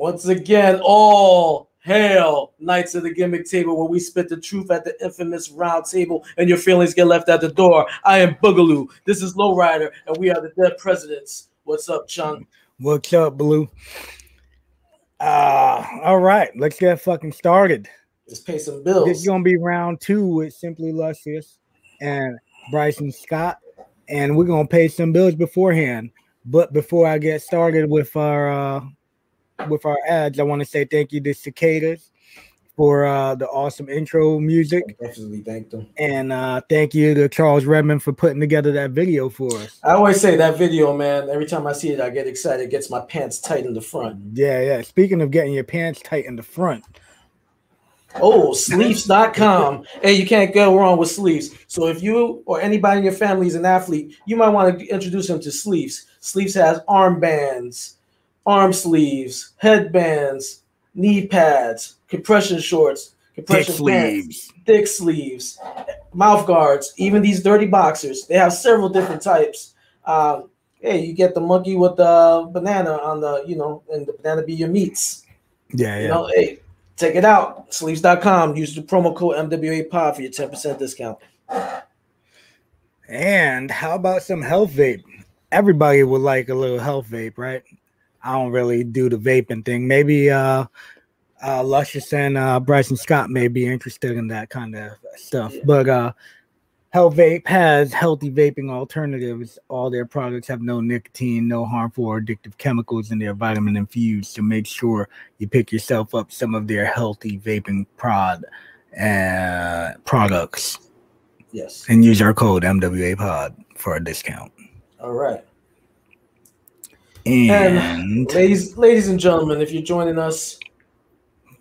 Once again, all hail Knights of the Gimmick Table, where we spit the truth at the infamous round table and your feelings get left at the door. I am Boogaloo. This is LowRyda, and we are the Dead Presidents. What's up, Chung? What's up, Blue? All right, let's get fucking started. Let's pay some bills. This is gonna be round 2 with Simply Luscious and Brysin Scott, and we're gonna pay some bills beforehand. But before I get started with our ads, I want to say thank you to Cicadas for the awesome intro music. Definitely thank them. And thank you to Charles Redmond for putting together that video for us. I always say that video, man, every time I see it, I get excited. It gets my pants tight in the front. Yeah. Speaking of getting your pants tight in the front. Oh, sleeves.com. Hey, you can't go wrong with sleeves. So if you or anybody in your family is an athlete, you might want to introduce them to sleeves. Sleeves has armbands, arm sleeves, headbands, knee pads, compression shorts, compression pants, thick sleeves, mouth guards, even these dirty boxers. They have several different types. Hey, you get the monkey with the banana on the, and the banana be your meats. Yeah. Hey, check it out. Sleeves.com. Use the promo code MWAPOD for your 10% discount. And how about some health vape? Everybody would like a little health vape, right? I don't really do the vaping thing. Maybe Luscious and Brysin Scott may be interested in that kind of stuff. Yeah. But Health Vape has healthy vaping alternatives. All their products have no nicotine, no harmful or addictive chemicals, and they're vitamin infused. So make sure you pick yourself up some of their healthy vaping products. Yes. And use our code MWAPOD for a discount. All right. And ladies and gentlemen, if you're joining us,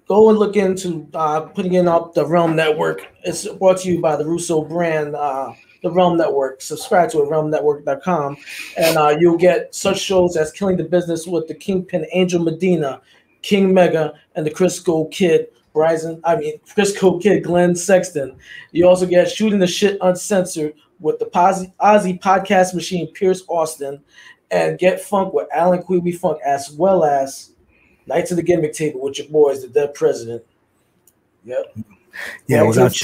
go and look into putting in up the Realm Network. It's brought to you by the Russo brand, the Realm Network. Subscribe to it, realmnetwork.com, and you'll get such shows as Killing the Business with the Kingpin Angel Medina, King Mega, and the Crisco Kid Glenn Sexton. You also get Shooting the Shit Uncensored with the Ozzy Podcast Machine Pierce Austin, and Get Funk with Alan Queeby Funk, as well as Knights of the Gimmick Table with your boys, the Dead President. Yep. Yeah, without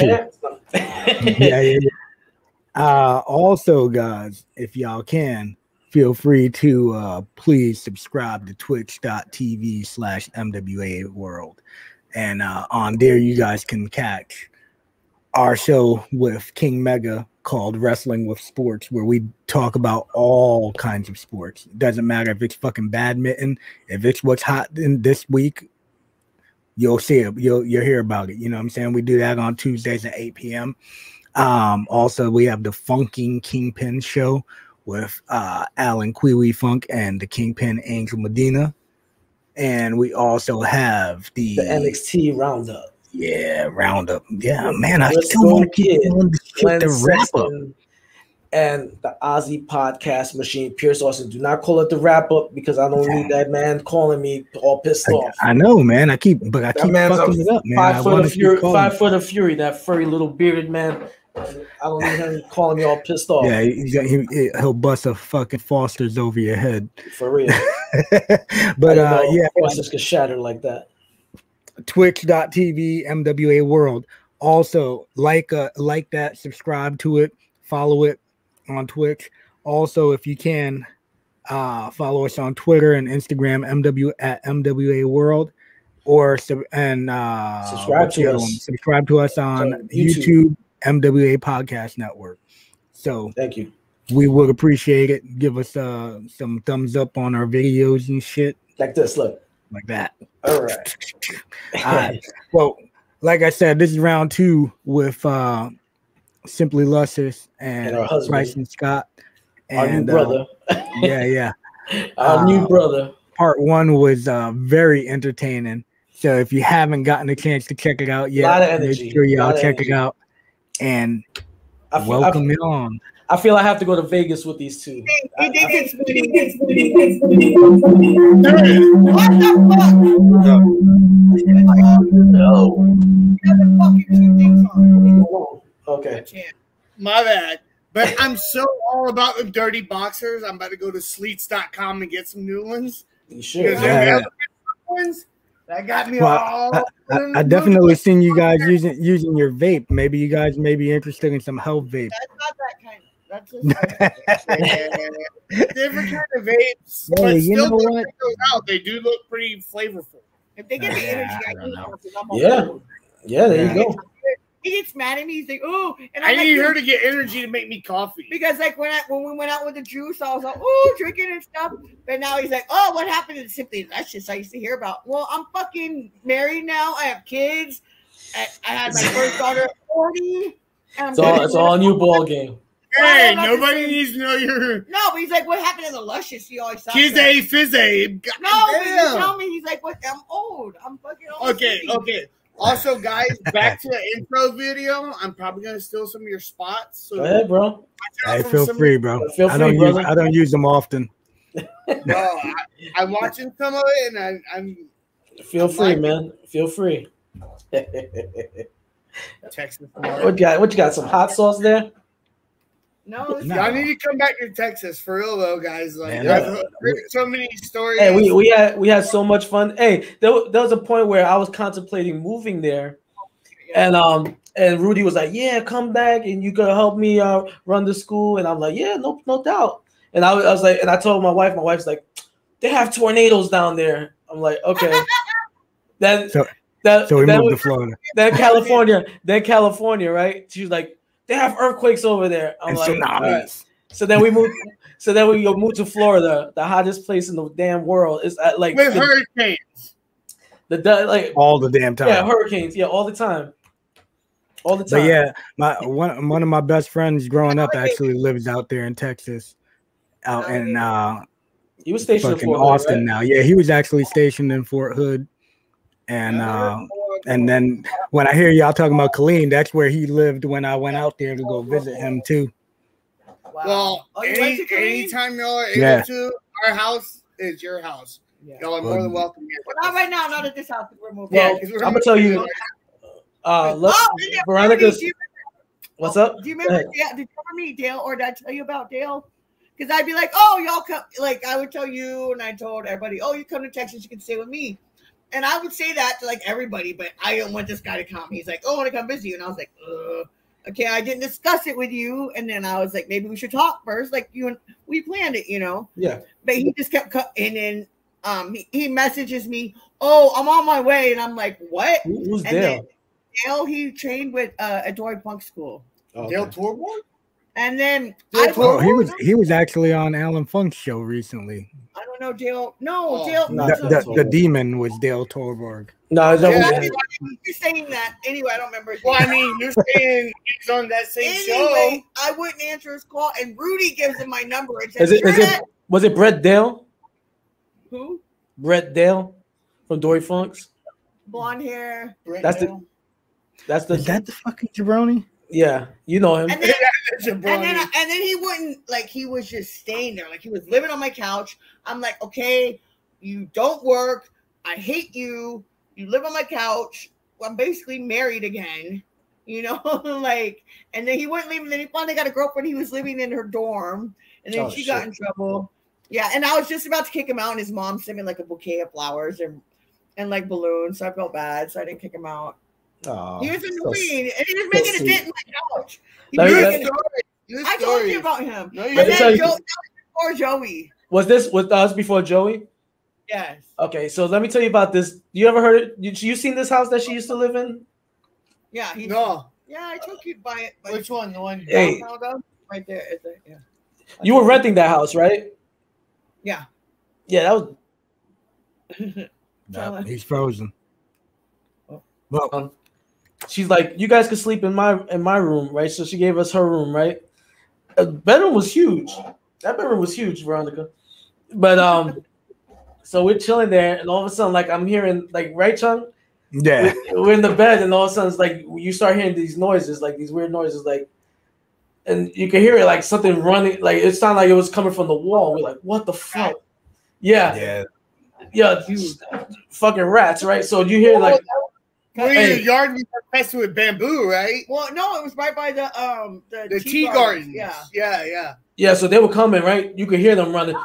yeah. Also, guys, if y'all can, feel free to please subscribe to twitch.tv/MWA World. And on there, you guys can catch our show with King Mega called Wrestling with Sports, where we talk about all kinds of sports. It doesn't matter if it's fucking badminton, if it's what's hot in this week, you'll see it, you'll hear about it. You know what I'm saying? We do that on Tuesdays at 8 p.m. Also, we have the Funking Kingpin show with Alan Queewee Funk and the Kingpin Angel Medina. And we also have the NXT Roundup. Yeah, Roundup. Yeah, man, I still want to keep doing the wrap up. And the Ozzy Podcast Machine, Pierce Austin. Do not call it the wrap up, because I don't need that man calling me all pissed off. I know, man. I keep fucking it up, man. 5 foot of fury, that furry little bearded man. I don't need him calling me all pissed off. Yeah, he'll bust a fucking Foster's over your head. For real. But yeah, Foster's could shatter like that. Twitch.tv MWA World. Also, like that, subscribe to it, follow it on Twitch. Also, if you can, follow us on Twitter and Instagram, MWA World, or subscribe to us on YouTube, MWA Podcast Network. So thank you. We would appreciate it. Give us some thumbs up on our videos and shit. Like this, look. Like that. All right. All right. Well, like I said, this is round 2 with Simply Luscious and Brysin Scott. And, our new brother. Yeah. Our new brother. Part 1 was very entertaining. So if you haven't gotten a chance to check it out yet, make sure y'all check it out. And welcome it on. I feel I have to go to Vegas with these two. What the fuck? No. Okay. My bad. But I'm so all about the dirty boxers. I'm about to go to sleets.com and get some new ones. You sure? Yeah. ones. That got me Well, all. I definitely seen you guys using your vape. Maybe you guys may be interested in some health vape. That's not that kind. That's just different kind of vapes. Hey, But you still, know what? out, they do look pretty flavorful. If they get the energy, I don't need know. them. Yeah, there Yeah. you go. He gets mad at me. He's like, "Oh," and I I'm need like, her to get energy to make me coffee. because like when we went out with the juice, I was like, "Oh, drinking and stuff." But now he's like, "Oh, what happened to Simply Luscious?" I used to hear about. Well, I'm fucking married now. I have kids. I had my first daughter at 40. And It's all a new ball game. Hey, Well, nobody needs to know your No, but he's like, "What happened to the Luscious?" He always talks kids about. a fizz a. No, but you tell me. He's like, "What? I'm old. I'm fucking old." Okay. Also, guys, back to the intro video. I'm probably gonna steal some of your spots. So Go ahead, bro. Hey, feel free, bro. Feel free, brother. I don't use them often. No, I'm watching some of it, and I'm Feel free, man. Feel free. Texas. What you got? Some hot sauce there? No, it's Y'all need to come back to Texas for real, though, guys. Like, Man, I've heard so many stories. Hey, we had so much fun. Hey, there was a point where I was contemplating moving there, and Rudy was like, "Yeah, come back and you could help me run the school." And I'm like, "Yeah, no doubt." And I was like, and I told my wife's like, "They have tornadoes down there." I'm like, "Okay." So we moved to Florida. Then California, right? She was like, "They have earthquakes over there." I'm like, tsunamis. So then we moved. So then we moved to Florida, the hottest place in the damn world. It's like with hurricanes. Like all the damn time. Yeah, hurricanes. Yeah, all the time. All the time. But yeah, one of my best friends growing up actually lives out there in Texas, out in he was stationed in Fort Austin Hood, right? now. Yeah, he was actually stationed in Fort Hood, and then when I hear y'all talking about Colleen, that's where he lived when I went out there to go visit him too. Wow. Well, anytime y'all are able to, our house is your house. Yeah. Y'all are more than welcome here. Well, not right now, not at this house. We're moving. Well, I'm gonna tell you, Veronica. What's up? Do you remember? Did you ever meet Dale, or did I tell you about Dale? Because I'd be like, "Oh, y'all come." Like I would tell you, and I told everybody, "Oh, you come to Texas, you can stay with me." And I would say that to like everybody, but I didn't want this guy to come. He's like, "Oh, I want to come visit you," and I was like, "Okay, I didn't discuss it with you." And then I was like, "Maybe we should talk first." Like you and we planned it, you know. Yeah. But he just kept and then he messages me, "Oh, I'm on my way," and I'm like, "What?" Who's and Dale? Dale, he trained with at Dory Punk School. Oh, Dale Torborg? And then he was actually on Alan Funk's show recently. I don't know Dale. No, Dale. The demon was Dale Torborg. No, you're saying that anyway. I don't remember. Well, I mean, you're saying he's on that same anyway, show. I wouldn't answer his call, and Rudy gives him my number. Was it Brett Dale? Who? Brett Dale from Dory Funk's. Blonde hair. Is that the fucking jabroni? Yeah, you know him. And then he wouldn't, like, he was just staying there. Like, he was living on my couch. I'm like, okay, you don't work. I hate you. You live on my couch. I'm basically married again. You know, like, and then he wouldn't leave. And then he finally got a girlfriend. He was living in her dorm. And then she got in trouble. Yeah, and I was just about to kick him out. And his mom sent me, like, a bouquet of flowers and like, balloons. So I felt bad. So I didn't kick him out. Oh, he was annoying, and he was making a dent in my couch. I told you about him. No, and then before Joey. Was us before Joey? Yes. Okay, so let me tell you about this. You ever heard it? You seen this house that she used to live in? Yeah. No. Yeah, I took you to buy it. Which one? The one right there. Yeah. You were renting that house, right? Yeah. Yeah, that was. He's frozen. Well, she's like, you guys could sleep in my room, right? So she gave us her room, right? The bedroom was huge. That bedroom was huge, Veronica. But so we're chilling there, and all of a sudden, like, I'm hearing, like, right, Chung? Yeah. We're in the bed, and all of a sudden, it's like you start hearing these noises, like these weird noises, like, and you can hear it like something running, like it sounded like it was coming from the wall. We're like, what the fuck? Yeah. Fucking rats, right? So you hear like. Well, your yard was infested with bamboo, right? Well, no, it was right by the tea gardens. Yeah. Yeah, so they were coming, right? You could hear them running,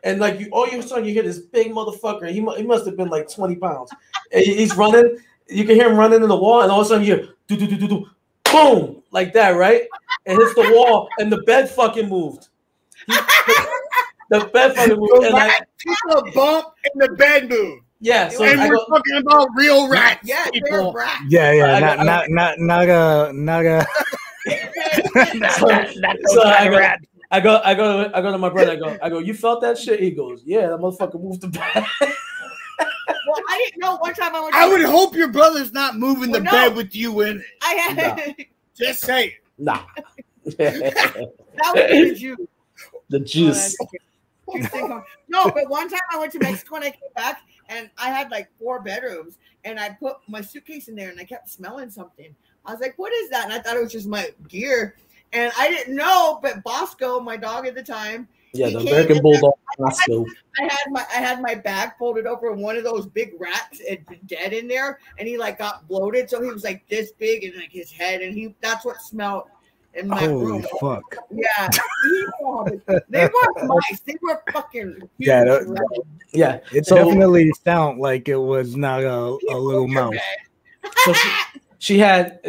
and like all of a sudden you hear this big motherfucker. He must have been like 20 pounds. And he's running. You can hear him running into the wall, and all of a sudden you hear boom, like that, right? And hits the wall, and the bed fucking moved. The bed fucking moved. And like, people bump and the bed moved. Yeah, so and we're talking about real rats. Yeah, people. Rats. Yeah, not a. I go to my brother. I go. You felt that shit? He goes, yeah, that motherfucker moved the bed. Well, I didn't know. One time I would hope your brother's not moving the bed with you in it. I had just say it. Nah. That was the juice. The juice. No, but one time I went to Mexico and I came back and I had like 4 bedrooms and I put my suitcase in there and I kept smelling something. I was like, what is that? And I thought it was just my gear. And I didn't know, but Bosco, my dog at the time. Yeah, the American Bulldog Bosco. I had my bag folded over and one of those big rats had been dead in there and he like got bloated. So he was like this big and like his head and that's what smelled in my room. Holy fuck. Yeah. They weren't mice. They were fucking huge. Yeah. It definitely sounded like it was not a little mouse. So she had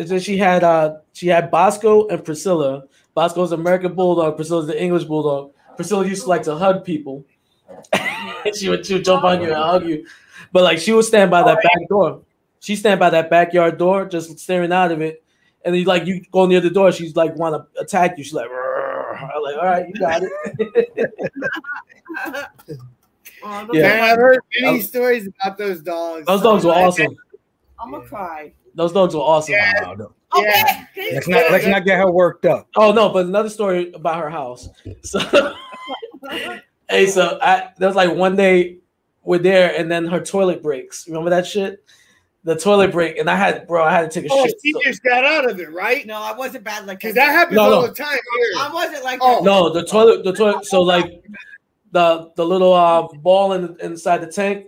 Bosco and Priscilla. Bosco's American Bulldog. Priscilla's the English Bulldog. Priscilla used to like to hug people. she would jump on you and hug you. But like she would stand by that back door. She stand by that backyard door, just staring out of it. And then you go near the door, she's like want to attack you. She's like, I'm like, all right, you got it. Yeah, I've heard many stories about those dogs. Those dogs were awesome. I'm gonna cry. Those dogs were awesome. Yeah. Okay. Let's not get her worked up. Oh no, but another story about her house. So hey, so there was like one day we're there and then her toilet breaks. Remember that shit? The toilet break, and I had to take a shit. She just got out of it, right? No, I wasn't bad like that. Because that happens all the time here. I wasn't like that. No, the toilet. So like the little ball inside the tank,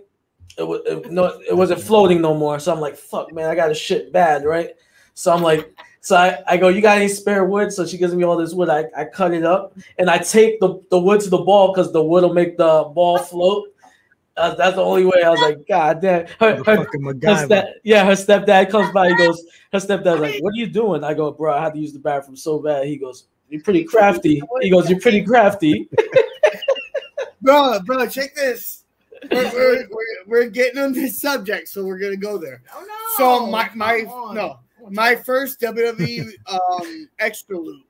it wasn't floating no more. So I'm like, fuck, man, I got to shit bad, right? So I'm like, I go, you got any spare wood? So she gives me all this wood. I cut it up and I tape the wood to the ball because the wood will make the ball float. That's the only way. I was like, God damn. Her stepdad comes by. He goes, her stepdad's like, what are you doing? I go, bro, I had to use the bathroom so bad. He goes, you're pretty crafty. He goes, you're pretty crafty. bro, check this. We're getting on this subject, so we're gonna go there. Oh no. So my first WWE extra loop.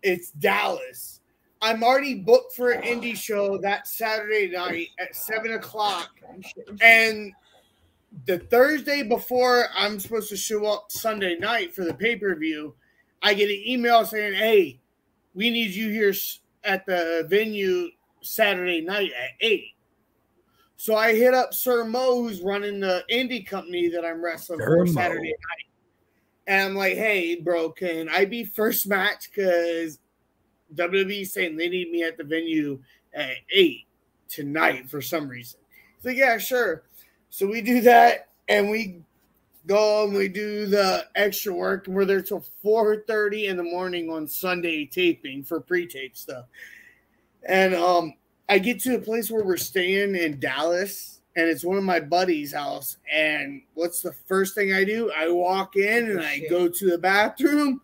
It's Dallas. I'm already booked for an indie show that Saturday night at 7:00, and the Thursday before I'm supposed to show up Sunday night for the pay-per-view, I get an email saying, "Hey, we need you here at the venue Saturday night at 8." So I hit up Sir Mo, who's running the indie company that I'm wrestling for Saturday night, and I'm like, "Hey, bro, can I be first match? Because WWE saying they need me at the venue at 8 tonight for some reason." He's like, yeah, sure. So we do that, and we go and we do the extra work, and we're there till 4:30 in the morning on Sunday taping for pre-tape stuff. And I get to a place where we're staying in Dallas, and it's one of my buddies' house. And what's the first thing I do? I walk in, and I go to the bathroom.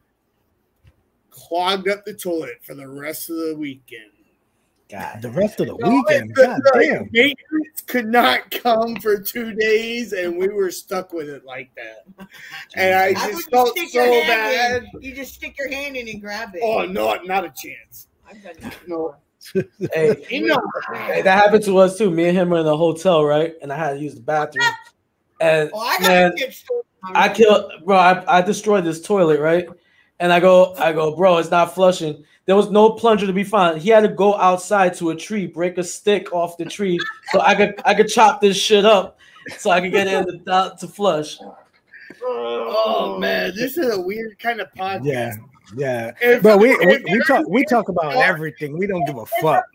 Clogged up the toilet for the rest of the weekend. God, the rest of the weekend. God damn. Maintenance could not come for 2 days, and we were stuck with it like that. And I just felt so bad. You just stick your hand in and grab it. Oh no, not a chance. I've done that. No. Hey, that happened to us too. Me and him were in the hotel, right? And I had to use the bathroom. And I destroyed this toilet, right? And I go, bro, it's not flushing. There was no plunger to be found. He had to go outside to a tree, break a stick off the tree, so I could chop this shit up, so I could get in to flush. Oh man, this is a weird kind of podcast. Yeah. But we talk about everything. We don't give a fuck.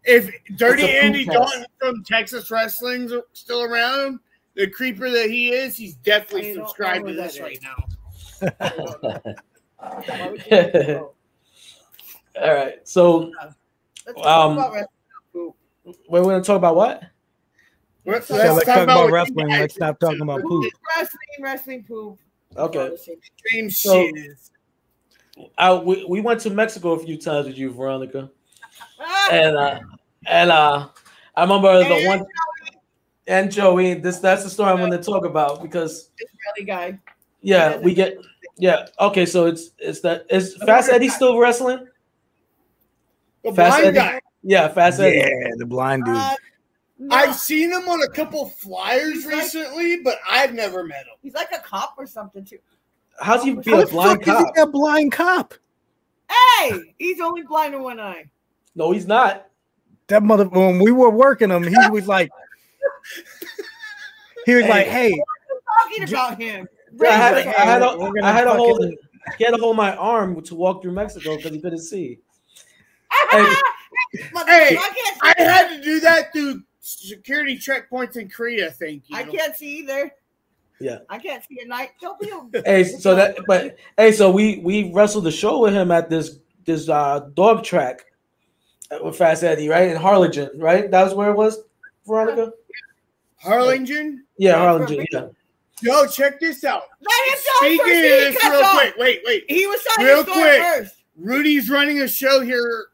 If Dirty Andy Dalton from Texas Wrestling's still around, the creeper that he is, he's definitely subscribed to this right now. All right. So, Let's talk about wrestling. we're going to talk about what? Let's talk about wrestling. Let's stop talking about poop. Wrestling poop. Okay. Same So, shit. we went to Mexico a few times with you, Veronica, and I remember the one. And Joey, that's the story I'm going to talk about because Israeli guy. Yeah, we get. Yeah, okay. So is Fast Eddie still wrestling? The Fast blind Eddie? guy. Yeah, Fast Eddie. Yeah, the blind dude. No. I've seen him on a couple flyers recently, but I've never met him. He's like a cop or something too. How's he be How a the blind fuck is cop? he a blind cop? Hey, he's only blind in one eye. No, he's not. That mother. When we were working him, he was like, hey. Talking about him. I had to hold my arm to walk through Mexico because he couldn't see. Hey, I had to do that through security checkpoints in Korea. Thank you. I can't see either. Yeah, I can't see at night. Don't be so we wrestled the show with him at this dog track with Fast Eddie, right in Harlingen, right? That was where it was, Veronica. Harlingen. Yeah, Harlingen. Yeah. Yo, check this out. Let him Speaking of this real quick, wait. He was trying real to quick. First. Rudy's running a show here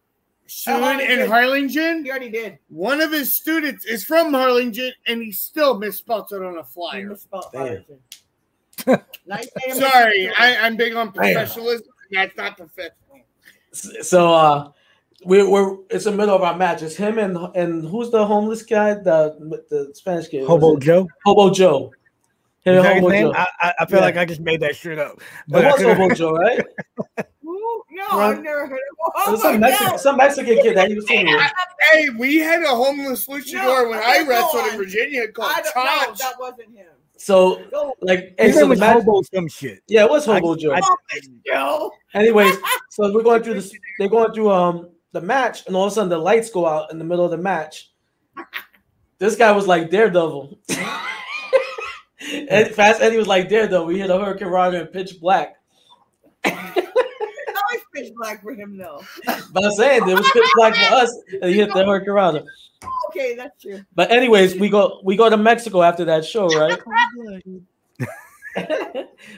soon in Harlingen. He already did. One of his students is from Harlingen, and he still misspelled it on a flyer. Sorry, I'm big on professionalism. That's not professional. So we're it's the middle of our match. It's him and who's the homeless guy, the Spanish kid? Hobo Joe. Hobo Joe. Him and Hobo Joe. I feel like I just made that shit up. But it was Hobo Joe, right? No, I've never heard of him. Some Mexican kid that he was singing with. Hey, we had a homeless luchador when I wrestled in Virginia called Taj. No, that wasn't him. So, like, hey, so the Hobo some shit. Yeah, it was Hobo Joe. Anyways, so we're going through this. They're going through the match, and all of a sudden the lights go out in the middle of the match. This guy was like Daredevil. And Fast Eddie was like Daredevil. We hit a Hurricane Rider in pitch black. It's pitch black for him, though. But I'm saying it was pitch black for us, and he hit the Hurricane Rider. Okay, that's true. But anyways, we go to Mexico after that show, right?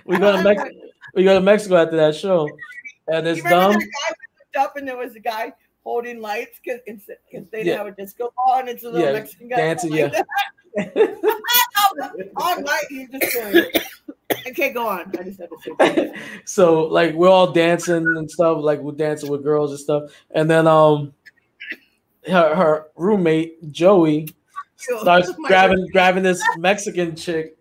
we go to Mexico after that show, and it's dumb. The guy looked up, and there was a guy holding lights because they didn't have a disco ball, and it's a little Mexican guy dancing, all night he's just going. Okay, go on. I just had to say that. So like we're all dancing and stuff, like we're dancing with girls and stuff, and then her roommate Joey starts grabbing this Mexican chick.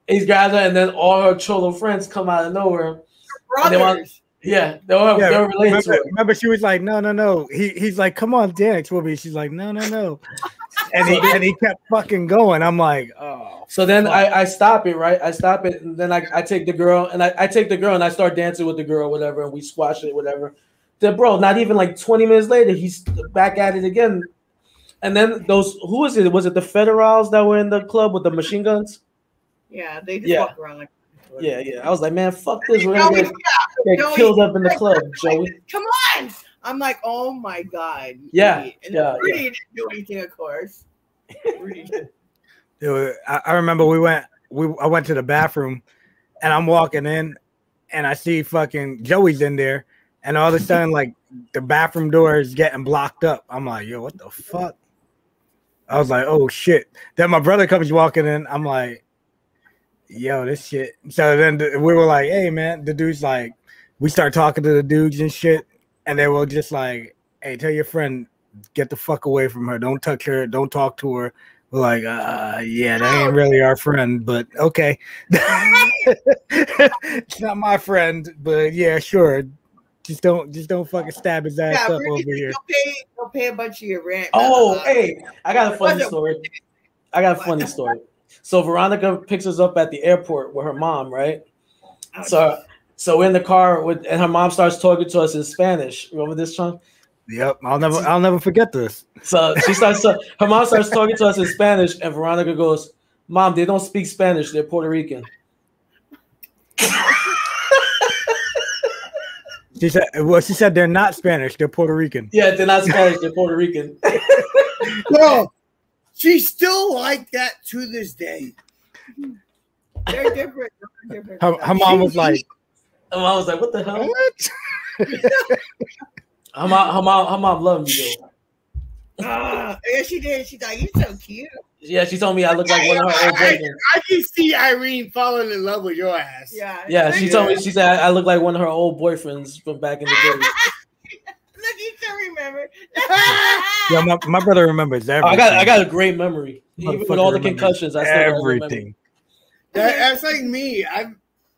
He's grabbing her, and then all her cholo friends come out of nowhere. Brothers. They were related to her. Remember, she was like, no. He's like, come on, dance with me. She's like, no. And he kept fucking going. I'm like, oh. So then I stop it, right? I stop it, and then I take the girl, and I take the girl, and I start dancing with the girl, whatever, and we squash it, whatever. Then, bro, not even like 20 minutes later, he's back at it again. And then who was it? Was it the Federals that were in the club with the machine guns? Yeah, they just walk around like. Yeah. I was like, man, fuck this. We're gonna get killed up in the club, Joey. Come on. I'm like, oh my God. Yeah. Rudy didn't do anything, of course. Dude, I remember I went to the bathroom, and I'm walking in, and I see fucking Joey's in there, and all of a sudden, like, the bathroom door is getting blocked up. I'm like, yo, what the fuck? I was like, oh shit. Then my brother comes walking in. I'm like, yo, this shit. So then we were like, hey, man, the dude's like, we start talking to the dudes and shit. And they were just like, hey, tell your friend, get the fuck away from her. Don't touch her. Don't talk to her. We're like, yeah, that ain't really our friend, but okay. It's not my friend, but yeah, sure. Just don't fucking stab his ass up over here. Don't pay a bunch of your rent. Oh, hey, I got a funny story. So Veronica picks us up at the airport with her mom, right? So we're in the car and her mom starts talking to us in Spanish. Remember this, Sean? Yep, I'll never forget this. So her mom starts talking to us in Spanish, and Veronica goes, "Mom, they don't speak Spanish. They're Puerto Rican." She said they're not Spanish. They're Puerto Rican. Yeah, they're not Spanish. They're Puerto Rican. Bro, she's still like that to this day. They're different. Her mom was like, what the hell? what? Her mom loved me though. Yeah, she did. She's like, you're so cute. Yeah, she told me I look like one of her old boyfriends. I can see Irene falling in love with your ass. Yeah, she told me. She said I look like one of her old boyfriends from back in the day. Look, you still remember. Yeah, my brother remembers everything. I got a great memory. Even with all the concussions, I still remember everything. That's like me.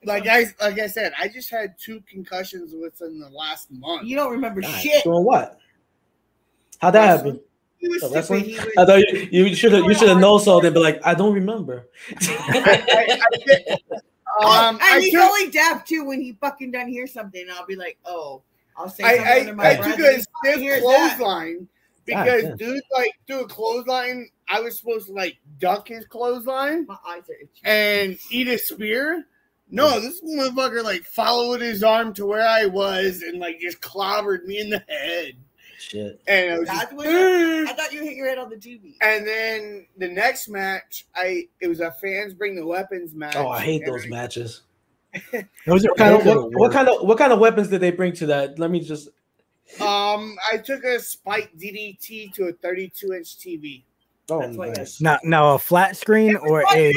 Like I said, I just had 2 concussions within the last month. You don't remember shit. Doing what? How'd that happen? He was Oh, stupid. I thought you should have known so they'd be like, I don't remember. And he's only deaf too when he fucking doesn't hear something. And I'll be like, oh, I'll say something under my breath. I took a stiff clothesline because dude, like, through a clothesline, I was supposed to like duck his clothesline My eyes are itchy. and eat a spear. No, this motherfucker like followed his arm to where I was and like just clobbered me in the head. Shit. And I was I thought you hit your head on the TV. And then the next match, it was a fans bring the weapons match. Oh, I hate those matches. Those are What kind of weapons did they bring to that? Let me just. I took a spike DDT to a 32-inch TV. Oh, That's what nice. Now a flat screen or a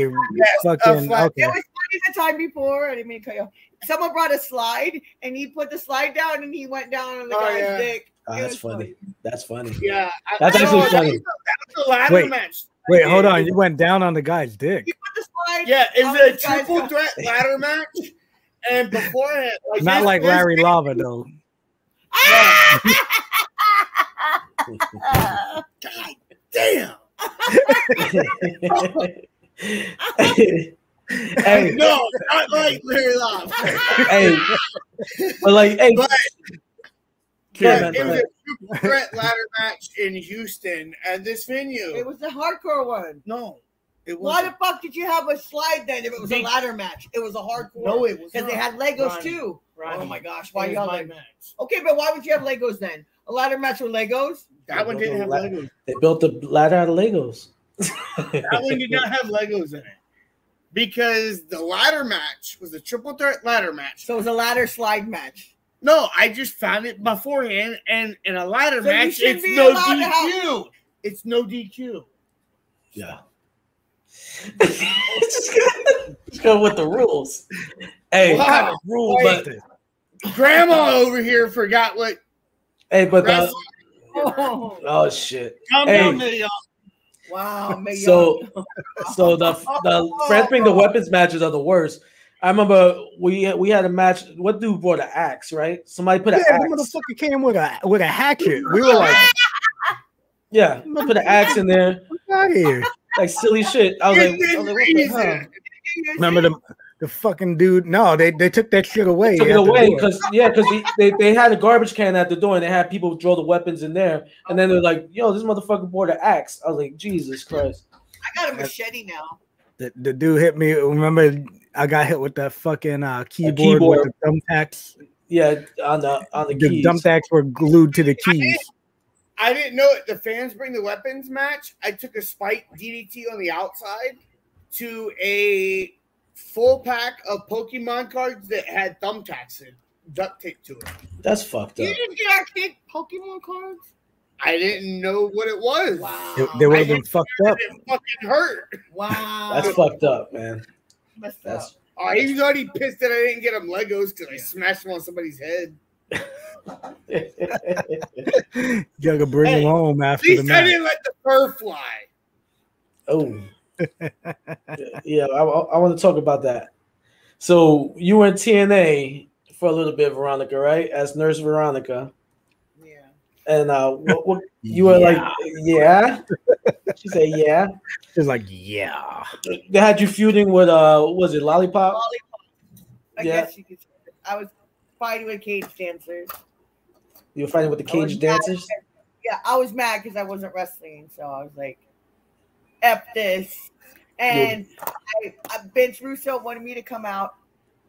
fucking flat. okay. It was funny the time before. I didn't mean to cut you off. Someone brought a slide and he put the slide down and he went down on the guy's dick. Oh, that's funny. That's funny. Yeah, That's actually funny. That was a ladder match. Wait, hold on. You went down on the guy's dick. He put the slide. Yeah, it was a this guy's triple threat ladder match. And beforehand, Not like Larry Lava though. God damn. Hey, No, not like Larry Love. hey, but like, hey, But yeah, it was a triple threat ladder match in Houston, and this venue. It was the hardcore one. No, it Why wasn't. the fuck did you have a slide then if it was a ladder match? It was a hardcore. No, it was because they not. had Legos Ronnie, too. Ronnie, Oh my gosh, why It was y'all my like match. Okay, but why would you have Legos then? A ladder match with Legos? That one didn't have Legos. They built the ladder out of Legos. That one did not have Legos in it. Because the ladder match was a triple threat ladder match. So it was a ladder slide match. No, I just found it beforehand, and in a ladder So you match, shouldn't it's be no allowed to DQ. It's no DQ. Yeah. Just go with the rules. Hey, Wow. rules, Wait. but Grandma over here forgot what. hey, but wrestling- oh shit. Calm Hey. down, there, y'all. Wow. So the friends bring the weapons matches are the worst. I remember we had a match. What dude brought an axe? Right? Somebody put an Yeah, axe. the motherfucker came with a hatchet. We were like, Yeah, put an axe in there. "Get out of here!" Like silly shit. I was like, what the hell? Remember the fucking dude? No, they took that shit away. Took it at the away door. because they had a garbage can at the door and they had people throw the weapons in there, and then they're like, "Yo, this motherfucker brought an axe." I was like, "Jesus Christ!" I got a machete now. The dude hit me. Remember, I got hit with that fucking keyboard with the thumbtacks. Yeah, on the The keys. thumbtacks were glued to the keys. I didn't know it. The fans bring the weapons match. I took a spike DDT on the outside to a full pack of Pokemon cards that had thumbtacks and duct tape to it. That's fucked You up. didn't get arcade Pokemon cards? I didn't know what it was. Wow. They would have been fucked up. It fucking hurt. Wow. That's fucked up, man. Messed That's up. Oh, he was already pissed that I didn't get him Legos because I smashed them on somebody's head. You gotta bring Hey, him home At after the least I match. didn't let the fur fly. Oh, yeah. I want to talk about that. So you were in TNA for a little bit, Veronica, right? As Nurse Veronica, Yeah. and what you were like, yeah. She said, yeah. She's like, yeah. They had you feuding with was it Lollipop? I Yeah. guess you could say that. I was fighting with cage dancers. You were fighting with the I was cage dancers. Yeah, I was mad because I wasn't wrestling, so I was like, "F this." And Vince Russo wanted me to come out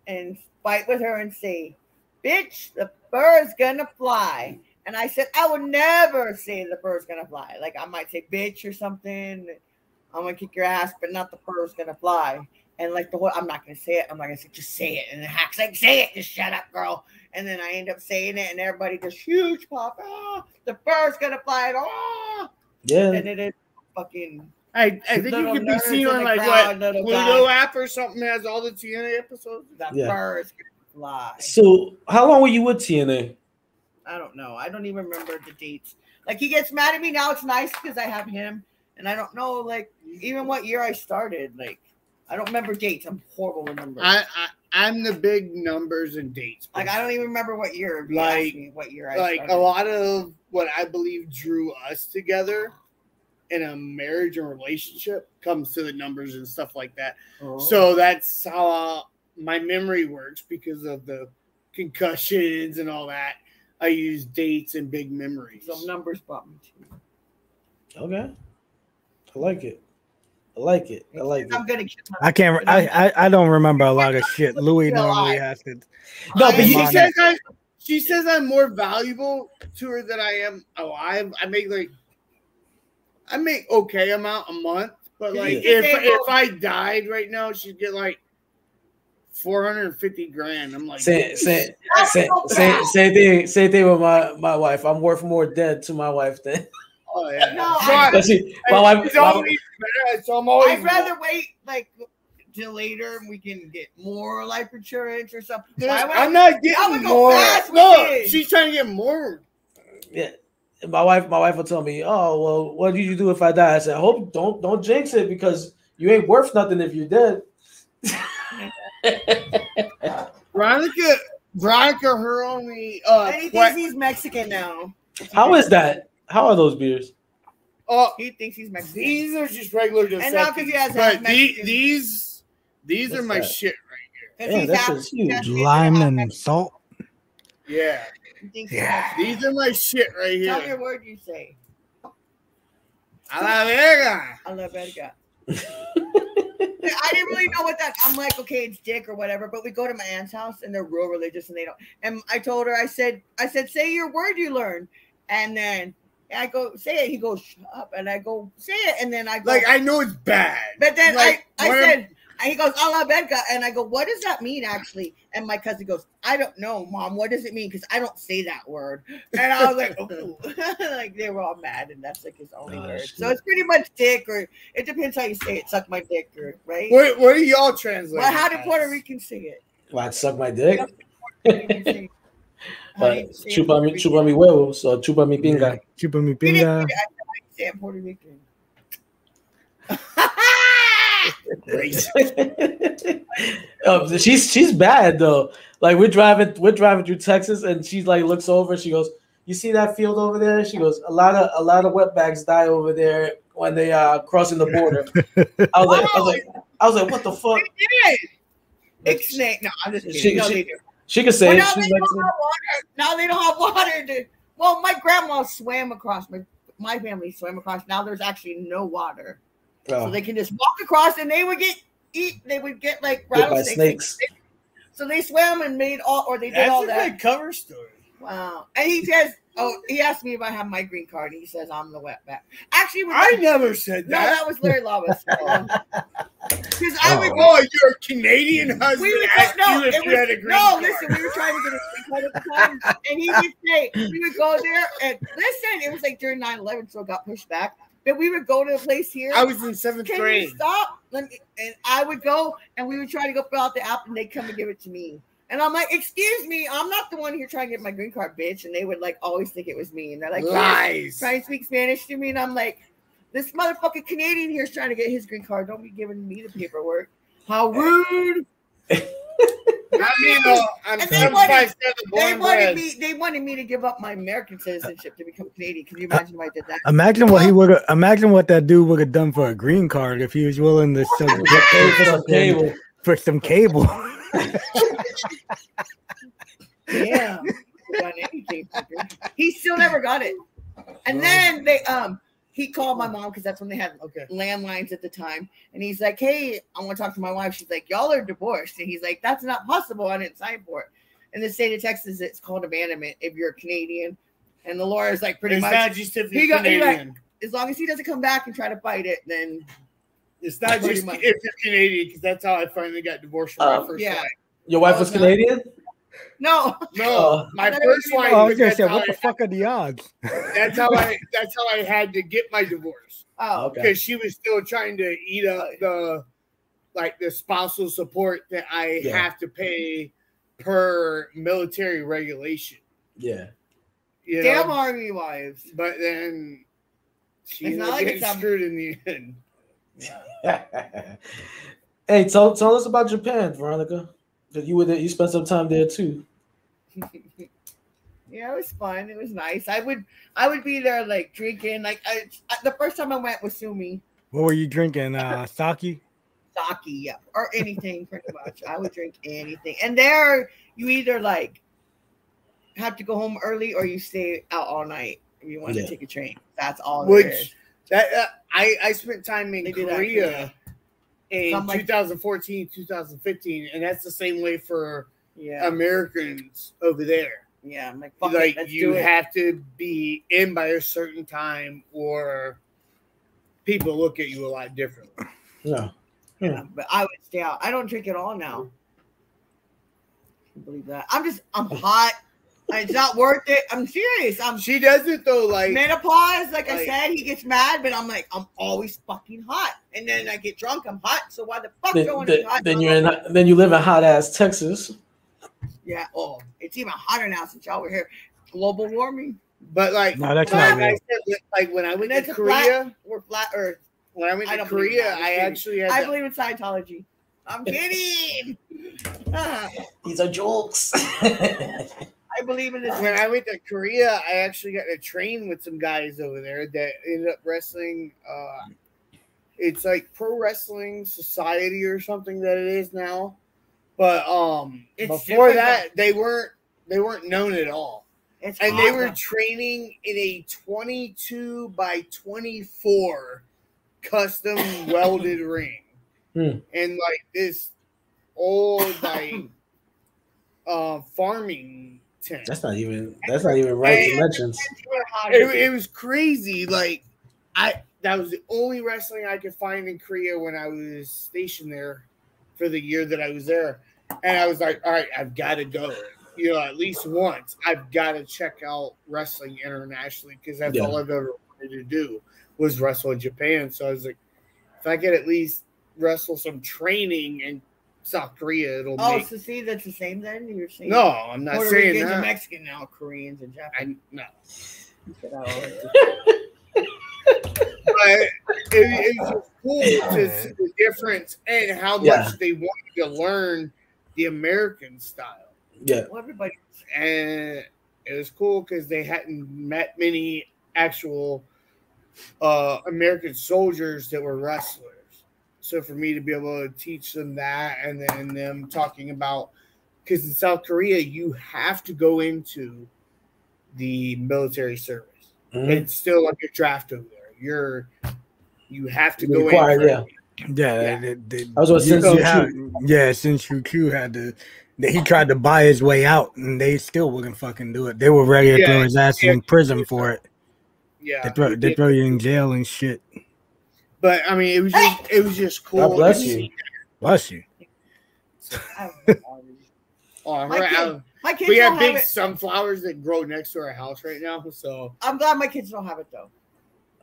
and fight with her and say, bitch, the bird's gonna fly. And I said, I would never say the bird's gonna fly. Like I might say bitch or something. I'm gonna kick your ass, but not the bird's gonna fly. And like the whole, I'm not gonna say it. I'm not gonna say, just say it. And the hack's like, say it, just shut up, girl. And then I end up saying it, and everybody just huge pop. Oh, the bird's gonna fly. Oh, Yeah. and it is fucking. I think you could be seen on like what Pluto app or something that has all the TNA episodes. The bird's gonna fly. So how long were you with TNA? I don't know. I don't even remember the dates. Like he gets mad at me now. It's nice because I have him, and I don't know like even what year I started. Like I don't remember dates. I'm horrible with numbers. I'm the big numbers and dates. Like I don't even remember what year. Like what year I like started. a lot of what I believe drew us together in a marriage and relationship comes to the numbers and stuff like that. Oh. So that's how my memory works because of the concussions and all that. I use dates and big memories. So numbers brought me to. Okay. I like it. I'm gonna. I can't. I don't remember a lot of shit. Louis normally has to. No, but she says I'm more valuable to her than I am alive. I make okay amount a month, but like if I died right now, she'd get like $450,000. I'm like same thing with my wife. I'm worth more dead to my wife than. Oh yeah. No, I'd rather wait like till later and we can get more life insurance or something. I'm not getting more. No, she's trying to get more. Yeah. My wife will tell me, "Oh, well, what did you do if I die?" I said, "I hope don't jinx it because you ain't worth nothing if you're dead." Veronica, her only. And he thinks he's Mexican now. How is that? How are those beers? Oh, he thinks he's Mexican. These are just regular. And now because he has these are my shit right here. Yeah, that's huge. Lime and salt. Yeah. Yeah. These are my shit right here. Tell me a word you say. A la verga. A la verga. I didn't really know what that. I'm like, okay, it's dick or whatever. But we go to my aunt's house and they're real religious and they don't. And I told her, I said, say your word you learned. And then I go, say it. He goes, shut up. And I go, say it. And then I go, like, I know it's bad. But then like, I said, he goes, a la verga. And I go, what does that mean actually? And my cousin goes, I don't know, Mom. What does it mean? Because I don't say that word. And I was like, oh, like they were all mad. And that's like his only word. Shit. So it's pretty much dick, or it depends how you say it. Suck my dick, or right? What do y'all translate? Well, how do Puerto Ricans say it? What, suck my dick? Chupa mi huevos or chupa mi pinga. Chupa mi pinga. I say it Puerto Rican. She's bad though. Like we're driving through Texas and she like looks over. She goes, "You see that field over there?" She goes, "A lot of wetbacks die over there when they crossing the border." I was like, "What the fuck?" Ixnay. No, I'm just kidding. She could say well, it. Now they don't have water. Well, my grandma swam across. My family swam across. Now there's actually no water. So they can just walk across and they would get like rattlesnakes. So they swam and made all, or they did all that. That's a good cover story. Wow. And he says, he asked me if I have my green card. And he says, I'm the wetback. Actually, I never said that. No, that was Larry Lawless. Because your Canadian husband asked you if you had a green card. No, listen, we were trying to get a green card at the time. And he would say, we would go there and listen, it was like during 9/11, so it got pushed back. But we would go to a place here. I was in 7th grade. Can you stop? And I would go, and we would try to go fill out the app, and they'd come and give it to me. And I'm like, excuse me, I'm not the one here trying to get my green card, bitch. And they would like always think it was me. And they're like, lies. Trying to speak Spanish to me. And I'm like, this motherfucking Canadian here is trying to get his green card. Don't be giving me the paperwork. How rude. They wanted me to give up my American citizenship to become Canadian. Can you imagine if I did that? Imagine what that dude would have done for a green card if he was willing to for some cable. Yeah. He still never got it. And then he called my mom because that's when they had landlines at the time. And he's like, hey, I want to talk to my wife. She's like, y'all are divorced. And he's like, that's not possible. I didn't sign for it. in the state of Texas, it's called abandonment if you're Canadian. And the lawyer is like pretty much. It's not just if you're Canadian. Like, as long as he doesn't come back and try to fight it, then it's not just if you're Canadian, because that's how I finally got divorced from my first wife. Your wife was Canadian? No. My first wife. I was gonna say, what the fuck are the odds? That's how I had to get my divorce. Oh, okay. Because she was still trying to eat up the spousal support that I have to pay per military regulation. Yeah. Damn army wives. But then she's not getting screwed in the end. Hey, tell us about Japan, Veronica. You spent some time there too. Yeah, it was fun. It was nice. I would be there like drinking. Like the first time I went was Sumi. What were you drinking? Sake? Sake, yeah, or anything pretty much. I would drink anything. And there, you either like have to go home early or you stay out all night if you want to take a train. That's all. I spent time in Korea in 2014, 2015, and that's the same way for Americans over there. Yeah, I'm like, you have to be in by a certain time, or people look at you a lot differently. Yeah, but I would stay out. I don't drink at all now. I can't believe that. I'm hot. It's not worth it. I'm serious. She does it though, like menopause. Like I said, he gets mad, but I'm like, I'm always fucking hot. And then I get drunk. I'm hot. So why the fuck don't I be hot? Then you live in hot ass Texas. Yeah. Oh, it's even hotter now since y'all were here. Global warming. But like, no, that's not real. Like when I went to Korea, we're flat Earth. When I went to Korea, I actually had. I believe in Scientology. I'm kidding. These are jokes. I believe in this. When I went to Korea, I actually got to train with some guys over there that ended up wrestling. It's like Pro Wrestling Society or something that it is now. But before that, they weren't known at all. And they were training in a 22 by 24 custom welded ring. And like this old like farming tent. That's not even right dimensions. It was crazy. Like that was the only wrestling I could find in Korea when I was stationed there for the year that I was there. And I was like, all right, I've got to go. You know, at least once I've got to check out wrestling internationally, because that's all I've ever wanted to do was wrestle in Japan. So I was like, if I could at least wrestle some training in South Korea, it'll make... so see, that's the same then? You're saying? No, I'm not Puerto saying Ricans that. and Mexican now, Koreans and Japanese. No. But it was just cool to see the difference and how much they wanted to learn the American style. Yeah. Well, everybody. And it was cool because they hadn't met many actual American soldiers that were wrestlers. So for me to be able to teach them that, and then them talking about, because in South Korea, you have to go into the military service. It's still like a draft over there. You have to go in. I was what since Q had to. He tried to buy his way out, and they still wouldn't fucking do it. They were ready to throw his ass in prison for it. Yeah, they throw you in jail and shit. But I mean, it was just cool. God bless you. Bless you. My kids we have don't big have it. sunflowers that grow next to our house right now. So I'm glad my kids don't have it though.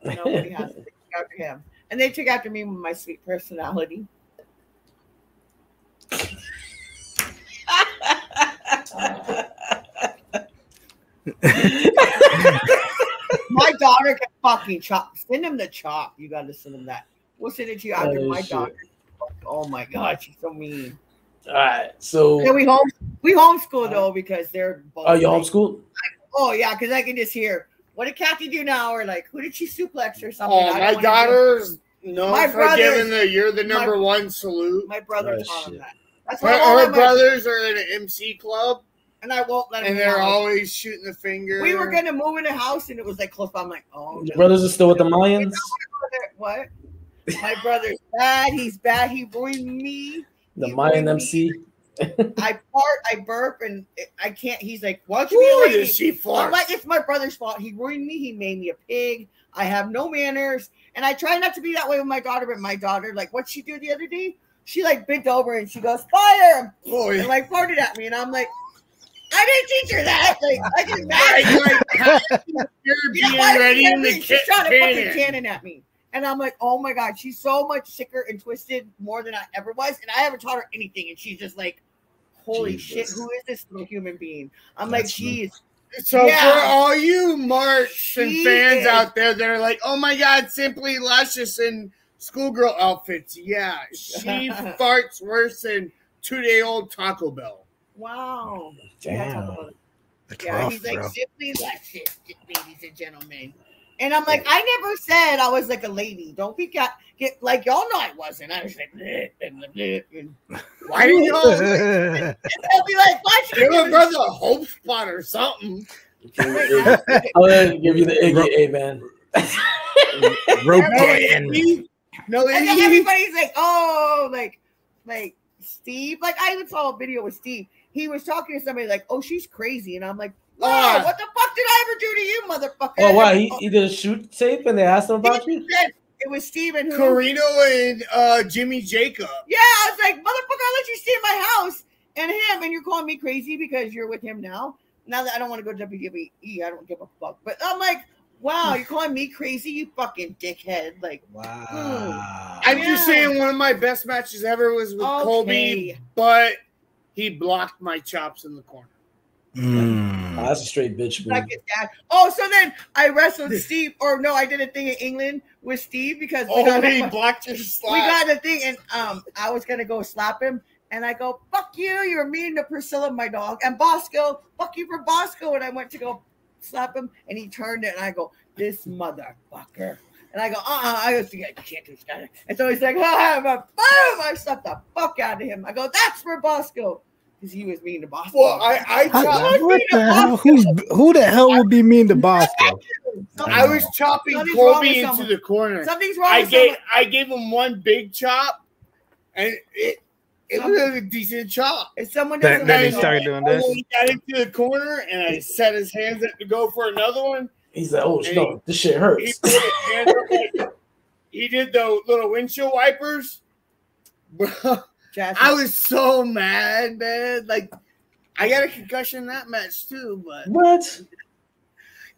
Nobody has it. They took after him, and they took after me with my sweet personality. My daughter can fucking chop. Send him the chop. You gotta send him that. We'll send it to you after my daughter. Oh my god, she's so mean. All right, so yeah, we homeschool though because they're both. Oh, you homeschool? Oh yeah, because I can just hear, what did Kathy do now? Or like, who did she suplex or something? Oh, my daughter's for giving the "you're the number one" salute. My brother taught him that. That's why her brothers are in an MC club. And I won't let him. And they're always shooting the finger. We were gonna move in a house, and it was like close by. I'm like, oh. Your brothers are still with the Mayans? What? My brother's bad. He's bad. He ruined me. The Mayan MC. I fart, I burp, and I can't. He's like, "Why don't you be a lady?" She farts. I'm like, "It's my brother's fault. He ruined me. He made me a pig. I have no manners, and I try not to be that way with my daughter. But my daughter, like, what she do the other day? She like bent over and she goes, "Fire!" and like farted at me, and I'm like, "I didn't teach her that." Like, I just you're being ready in the she's trying to fucking cannon at me. And I'm like, oh my God, she's so much sicker and twisted more than I ever was. And I haven't taught her anything. And she's just like, holy shit, who is this little human being? I'm like, she's. So for all you Marks and fans out there that are like, oh my God, simply luscious in schoolgirl outfits. Yeah, she farts worse than 2-day-old Taco Bell. Wow. Damn. Yeah, he's like, simply luscious, ladies and gentlemen. And I'm like, I never said I was like a lady. Don't be get like y'all know I wasn't. I was like, bleh, bleh, bleh, bleh. Why do you know? I'll be like, why should give a brother a hope spot or something? I'll give you the Iggy amen. Rotating. No, and then everybody's like, oh, like Steve. Like I even saw a video with Steve. He was talking to somebody like, oh, she's crazy, and I'm like. Wow, what the fuck did I ever do to you, motherfucker? Oh, wow. He did a shoot tape and they asked him about you? It was Steven who. Carino and Jimmy Jacob. Yeah, I was like, motherfucker, I let you stay in my house and him, and you're calling me crazy because you're with him now. Now that I don't want to go to WWE, I don't give a fuck. But I'm like, wow, you're calling me crazy, you fucking dickhead. Like, wow. I'm just saying one of my best matches ever was with Colby, but he blocked my chops in the corner. Oh, that's a straight bitch. Like his dad. Oh, so then I wrestled Steve, or no, I did a thing in England with Steve because he blocked your slap. We got a thing, and I was gonna go slap him, and I go, "Fuck you! You're mean to Priscilla, my dog." And Bosco, fuck you for Bosco. And I went to go slap him, and he turned it, and I go, "This motherfucker." And I go, I go, you can't do this. And so he's like, boom! I slapped the fuck out of him. I go, that's for Bosco. Because he was mean to Bosco. Well, what the hell? Who the hell would be mean to Bosco? I was chopping Colby into the corner. Something's wrong. I gave him one big chop, and it was a decent chop. If someone then he started doing this. He got into the corner, and I set his hands up to go for another one. He's like, oh, no, this shit hurts. He did the little windshield wipers. Bro. I was so mad, man. Like, I got a concussion in that match too, but what?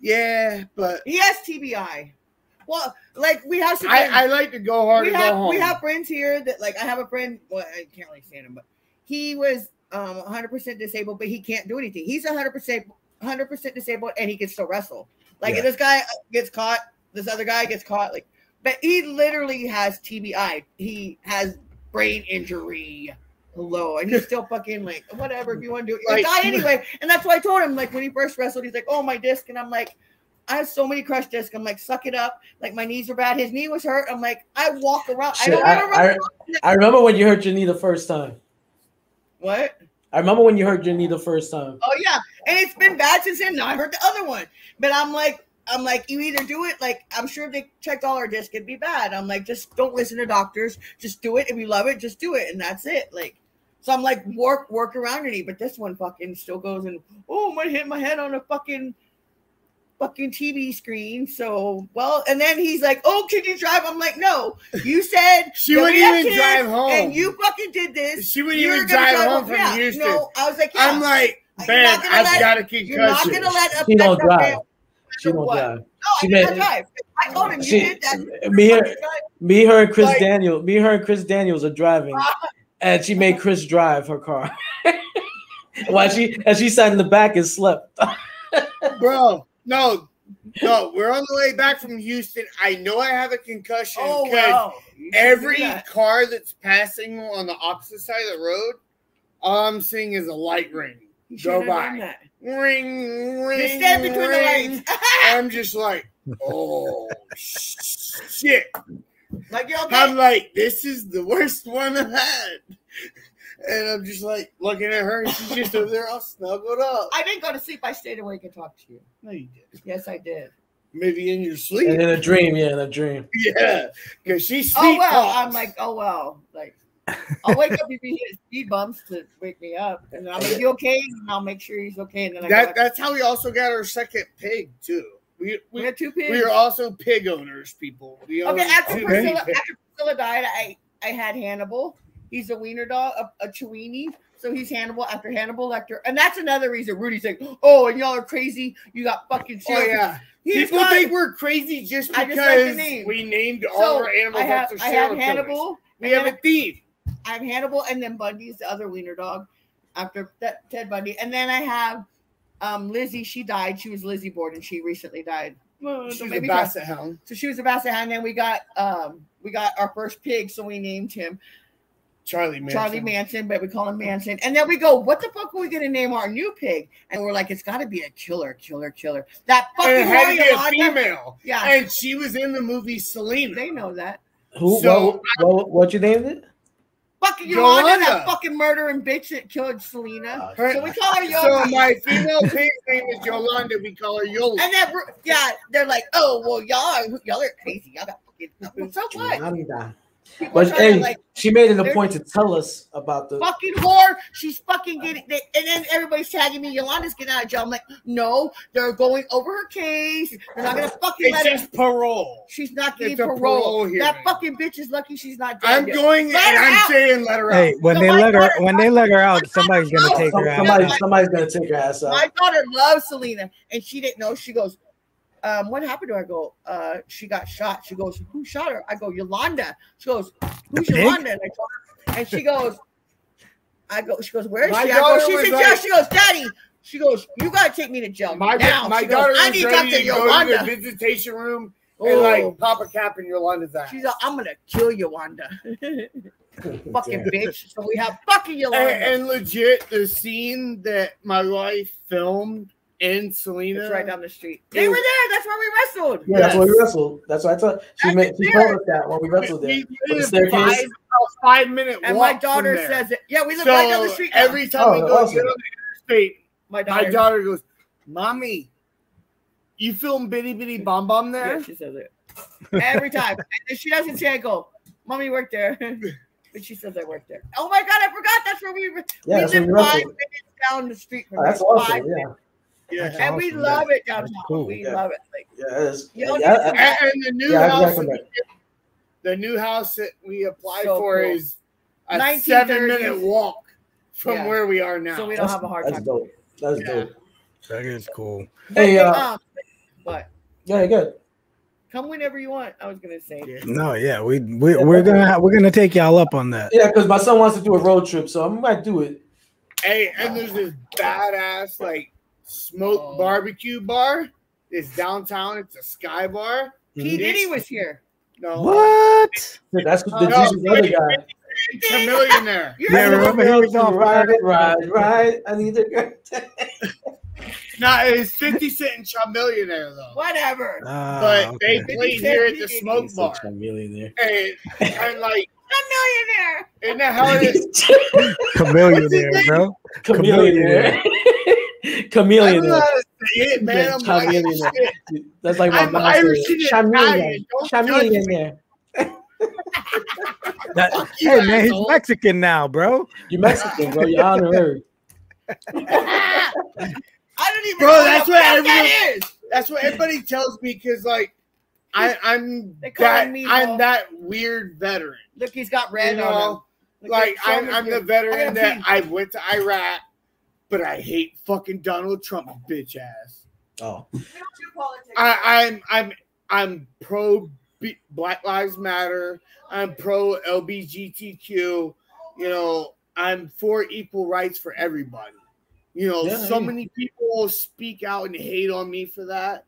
Yeah, but he has TBI. Well, like we have some. I like to go hard. Go home. We have friends here that like I have a friend. Well, I can't really stand him, but he was 100% disabled, but he can't do anything. He's 100% disabled, and he can still wrestle. Like this guy gets caught, this other guy gets caught. Like, but he literally has TBI. He has brain injury. Hello, and he's still fucking like whatever. If you want to do it, you'll die anyway. And that's why I told him like when he first wrestled, he's like, "Oh, my disc," and I'm like, "I have so many crushed discs." I'm like, "Suck it up." Like my knees are bad. His knee was hurt. I'm like, I walk around. Shit, I remember when you hurt your knee the first time. What? I remember when you hurt your knee the first time. Oh yeah, and it's been bad since then. Now I hurt the other one, but I'm like, you either do it. Like I'm sure if they checked all our discs, it'd be bad. I'm like, just don't listen to doctors. Just do it. If you love it, just do it, and that's it. Like. So I'm like, work around your knee, but this one fucking still goes and I hit my head on a fucking TV screen. So and then he's like, "Oh, can you drive?" I'm like, "No, you said she wouldn't even drive home, and you fucking did this. She wouldn't even drive home from Houston." No, I was like, I'm like, man, I've got a concussion. You're not gonna let she don't drive. She don't drive. No, I didn't drive. I told him you did that. Me, her, and Chris Daniels. Me, her, and Chris Daniels are driving. And she made Chris drive her car. While she sat in the back and slept. Bro, no, we're on the way back from Houston. I know I have a concussion because every car that's passing on the opposite side of the road, all I'm seeing is a light ring go by. Ring, ring, just stand between the lights. I'm just like, oh shit. Like, okay. I'm like, this is the worst one I've had. And I'm just like looking at her, and she's just over there all snuggled up. I didn't go to sleep. I stayed awake and talked to you. No, you did. Yes, I did. Maybe in your sleep. And in a dream, in a dream. Yeah, because she's sleep. Oh, well. I'm like, oh, well. Like, I'll wake up if he hits speed bumps to wake me up, and I'll make you okay, and I'll make sure he's okay. And then that's how we also got our second pig too. We had 2 pigs. We are also pig owners, people. After Priscilla died, I had Hannibal. He's a wiener dog, a Chiweenie. So he's Hannibal after Hannibal Lecter. And that's another reason Rudy's like, oh, and y'all are crazy. You got fucking shit. Oh, yeah. People think we're crazy just because we named all our animals after serial killers. Hannibal. We have a thief. I have Hannibal, and then Bundy's the other wiener dog after Ted Bundy. And then I have Lizzie. She died. She was Lizzie Borden. She recently died. She was a basset hound. So she was a basset hound. And then we got our first pig, so we named him Charlie Manson, but we call him Manson. And then we go, what the fuck are we going to name our new pig? And we're like, it's got to be a killer. That fucking it had to be a female. Yeah. And she was in the movie Selena. They know that. What you named it? Fucking Yolanda, that fucking murdering bitch that killed Selena. So we call her Yolanda. So my female pig's name is Yolanda. We call her Yola. And then, they're like, oh, well, y'all are crazy. Y'all got fucking, so what? But hey, she made it a point to tell us about the fucking whore. She's fucking getting, and then everybody's tagging me. Yolanda's getting out of jail. I'm like, no, they're going over her case. They're not gonna fucking let her. It's just parole. She's not getting parole. That fucking bitch is lucky she's not dead. I'm going and I'm saying let her out. Hey, when they let her out, somebody's gonna take her out. Somebody's gonna take her ass out. My daughter loves Selena, and she didn't know. She goes, what happened to her? I go, she got shot. She goes, who shot her? I go, Yolanda. She goes, who's Yolanda? And I told her, and she goes, she goes, where is she? I go, she's in jail. She goes, Daddy. She goes, you gotta take me to jail. My daughter I need ready to go to the visitation room and like pop a cap in Yolanda's ass. She's like, I'm gonna kill Yolanda. Fucking bitch. So we have fucking Yolanda. And legit, the scene that my wife filmed in Selena. It's right down the street. They were there. That's where we wrestled. Yeah, that's where we wrestled. That's what I thought. She told us that when we wrestled there. We 5-minute walk. And my daughter says it. Yeah, we live right down the street. Every time we go get on the interstate, my daughter goes, Mommy, you film Bitty Bitty Bomb Bomb there? Yeah, she says it. Every time. And she doesn't say, I go, Mommy worked there. But she says I worked there. Oh my God, I forgot. That's where we live 5 minutes down the street from that's awesome. Yeah. Yeah, and awesome, we love it downtown. Cool. We love it. Like, and the new house, the new house that we applied for is a 7-minute walk from where we are now. So we don't have a hard time. That's dope. That's dope. That is cool. Hey, what? Yeah, good. Come whenever you want. I was gonna say. No, yeah, we're gonna take y'all up on that. Yeah, because my son wants to do a road trip, so I might do it. Hey, and there's this badass smoke barbecue bar. It's downtown. It's a Sky Bar. P. Diddy was here. No. What? That's the Jesus other guy. Chamillionaire. Yeah, remember he was on Right. I need to go. Nah, it's 50 Cent and Chamillionaire though. Whatever. But they played here at the smoke bar. Chamillionaire. And like Chamillionaire. Isn't that how it is? Chamillionaire, bro. Chamillionaire. Chameleon. I don't know how to say it, man. That's like my mom said. Chameleon. Hey man, he's Mexican now, bro. You're Mexican, bro. You're honorary. I don't even know that's what that is. That's what everybody tells me because I'm that weird veteran. Look, he's got red on him. Like I'm the veteran that I went to Iraq, but I hate fucking Donald Trump, bitch ass. Oh, I'm pro Black Lives Matter. I'm pro LGBTQ. You know, I'm for equal rights for everybody. You know, so many people speak out and hate on me for that.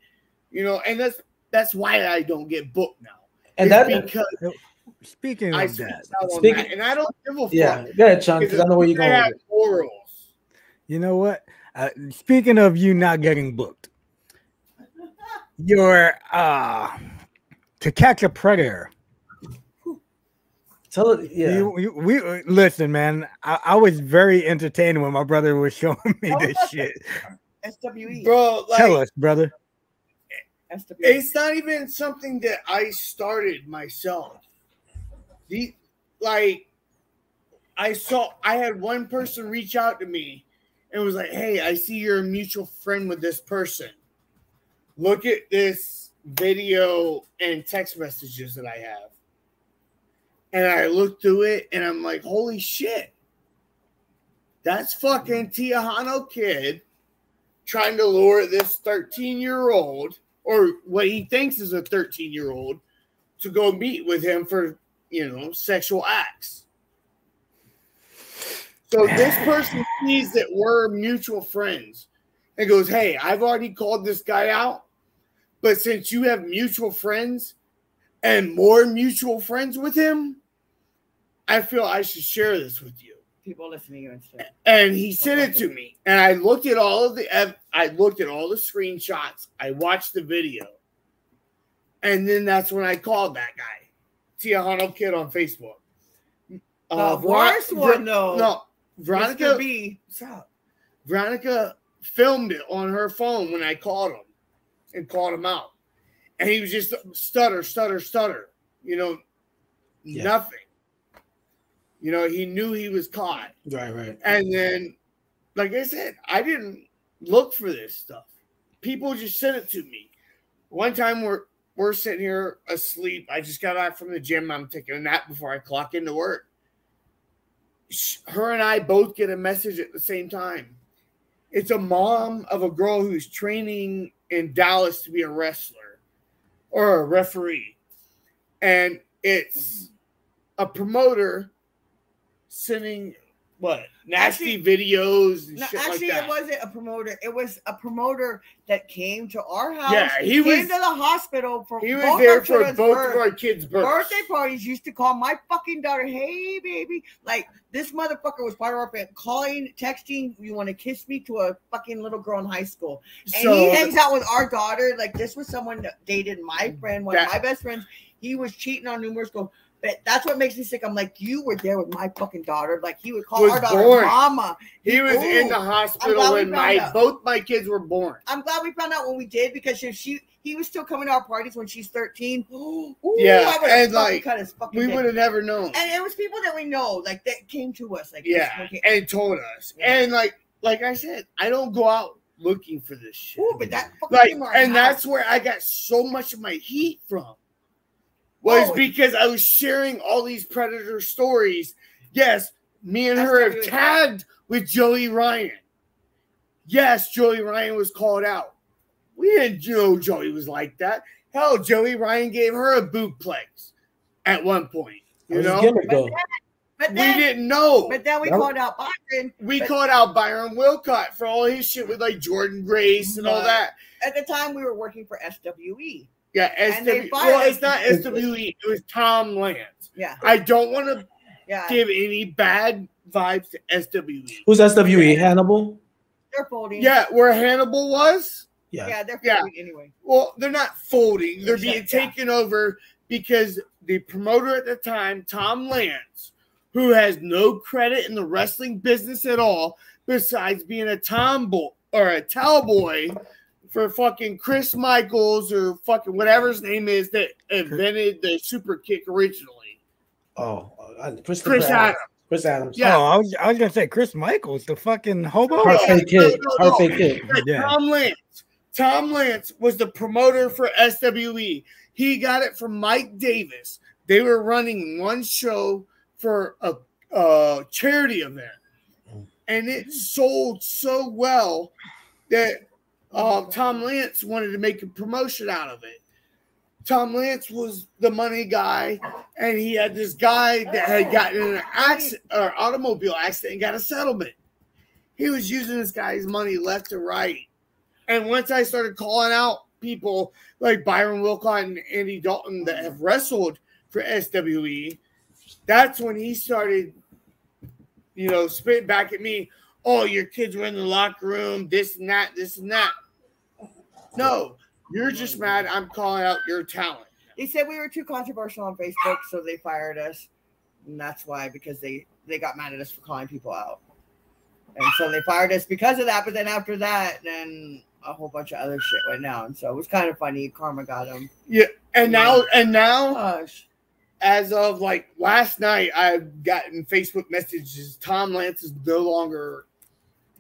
You know, and that's why I don't get booked now. And that's because speaking of that, and I don't give a fuck. Yeah, go ahead, Sean, because I know where you're going. Morals. You know what? Speaking of you not getting booked, your To Catch a Predator. Tell it, yeah. We listen, man. I was very entertained when my brother was showing me this shit. SWE, bro. Tell us, brother. SWE. It's not even something that I started myself. I had one person reach out to me and was like, hey, I see you're a mutual friend with this person. Look at this video and text messages that I have. And I looked through it and I'm like, holy shit. That's fucking Tijuana Kid trying to lure this 13-year-old, or what he thinks is a 13-year-old, to go meet with him for, sexual acts. So this person sees that we're mutual friends and goes, hey, I've already called this guy out, but since you have mutual friends and more mutual friends with him, I feel I should share this with you. People listening to you instead. And he sent it to me, and I looked at all the screenshots. I watched the video, and then that's when I called that guy, Tijuana Kid, on Facebook. Worst one, though. No, Veronica B. What's up? Veronica filmed it on her phone when I called him and called him out, and he was just stutter. Nothing. He knew he was caught. Right. And then, like I said, I didn't look for this stuff. People just sent it to me. One time we're sitting here asleep. I just got out from the gym. I'm taking a nap before I clock into work. Her and I both get a message at the same time. It's a mom of a girl who's training in Dallas to be a wrestler or a referee. And it's a promoter sending nasty videos and shit like that. It wasn't a promoter. It was a promoter that came to our house. Yeah, he came to the hospital for. He was there for both of our kids' birthday parties. Used to call my fucking daughter, "Hey, baby!" Like this motherfucker was part of our family, calling, texting. You want to kiss me to a fucking little girl in high school, and he hangs out with our daughter. Like this was someone that dated my friend, one of my best friends. He was cheating on numerous girls. But that's what makes me sick. I'm like, you were there with my fucking daughter. Like he would call our daughter mama. He was in the hospital when both my kids were born. I'm glad we found out when we did, because if he was still coming to our parties when she's 13. Yeah, and like we would have never known. And it was people that we know, like that came to us, like and told us. Yeah. And like I said, I don't go out looking for this shit. Ooh, but that fucking that's where I got so much of my heat from. Was because I was sharing all these predator stories. Yes, me and her have tagged with Joey Ryan. Yes, Joey Ryan was called out. We didn't know Joey was like that. Hell, Joey Ryan gave her a bootplex at one point. Gimmick, though. But then, we didn't know. But then we called out Byron. We called out Byron Wilcott for all his shit with like Jordan Grace and all that. At the time, we were working for SWE. Yeah, well, it's not SWE. It was Tom Lance. Yeah. I don't want to give any bad vibes to SWE. Who's SWE? Hannibal? They're folding. Yeah, where Hannibal was? Yeah, they're folding anyway. Well, they're not folding. They're being taken over because the promoter at the time, Tom Lance, who has no credit in the wrestling business at all, besides being a tomboy or a towboy for fucking Chris Michaels or fucking whatever his name is that invented the super kick originally. Chris Adams. Chris Adams. Yeah, I was gonna say Chris Michaels, the fucking hobo. Heart-fake kid. Tom Lance was the promoter for SWE. He got it from Mike Davis. They were running one show for a charity event, and it sold so well that Tom Lance wanted to make a promotion out of it. Tom Lance was the money guy, and he had this guy that had gotten in an accident or automobile accident and got a settlement. He was using this guy's money left and right. And once I started calling out people like Byron Wilcott and Andy Dalton that have wrestled for SWE, that's when he started, spitting back at me. Oh, your kids were in the locker room, this and that. No, you're just mad I'm calling out your talent. They said we were too controversial on Facebook, so they fired us. And that's why, because they got mad at us for calling people out. And so they fired us because of that. But then after that, then a whole bunch of other shit went down. So it was kind of funny. Karma got them. Yeah. And now as of like last night, I've gotten Facebook messages. Tom Lance is no longer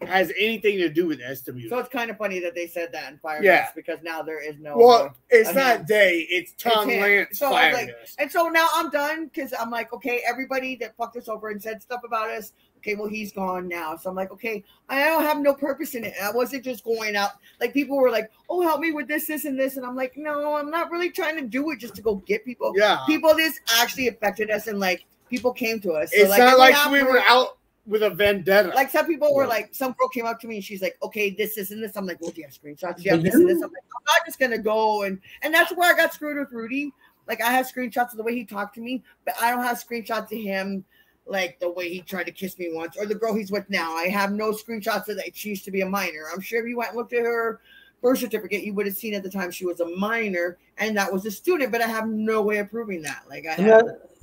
has anything to do with SW. So it's kind of funny that they said that in Fire Yeah. because now there is no. Well, it's not they. It's Tom him. Lance. So fired like, us. and so now I'm done because I'm like, okay, everybody that fucked us over and said stuff about us. Okay, well, he's gone now. So I'm like, okay, I don't have no purpose in it. I wasn't just going out. Like, people were like, oh, help me with this, this, and this. And I'm like, no, I'm not really trying to do it just to go get people. Yeah. People, this actually affected us. And, like, people came to us. So, It's like, not like we were out with a vendetta. Like, some people were like, some girl came up to me and she's like, okay, this, and this. I'm like, well, do you have screenshots? Do you have this and this? I'm like, I'm not just going to go. And that's where I got screwed with Rudy. Like, I have screenshots of the way he talked to me, but I don't have screenshots of him. Like the way he tried to kiss me once, or the girl he's with now. I have no screenshots of that. She used to be a minor. I'm sure if you went and looked at her birth certificate, you would have seen at the time she was a minor and that was a student, but I have no way of proving that. Like,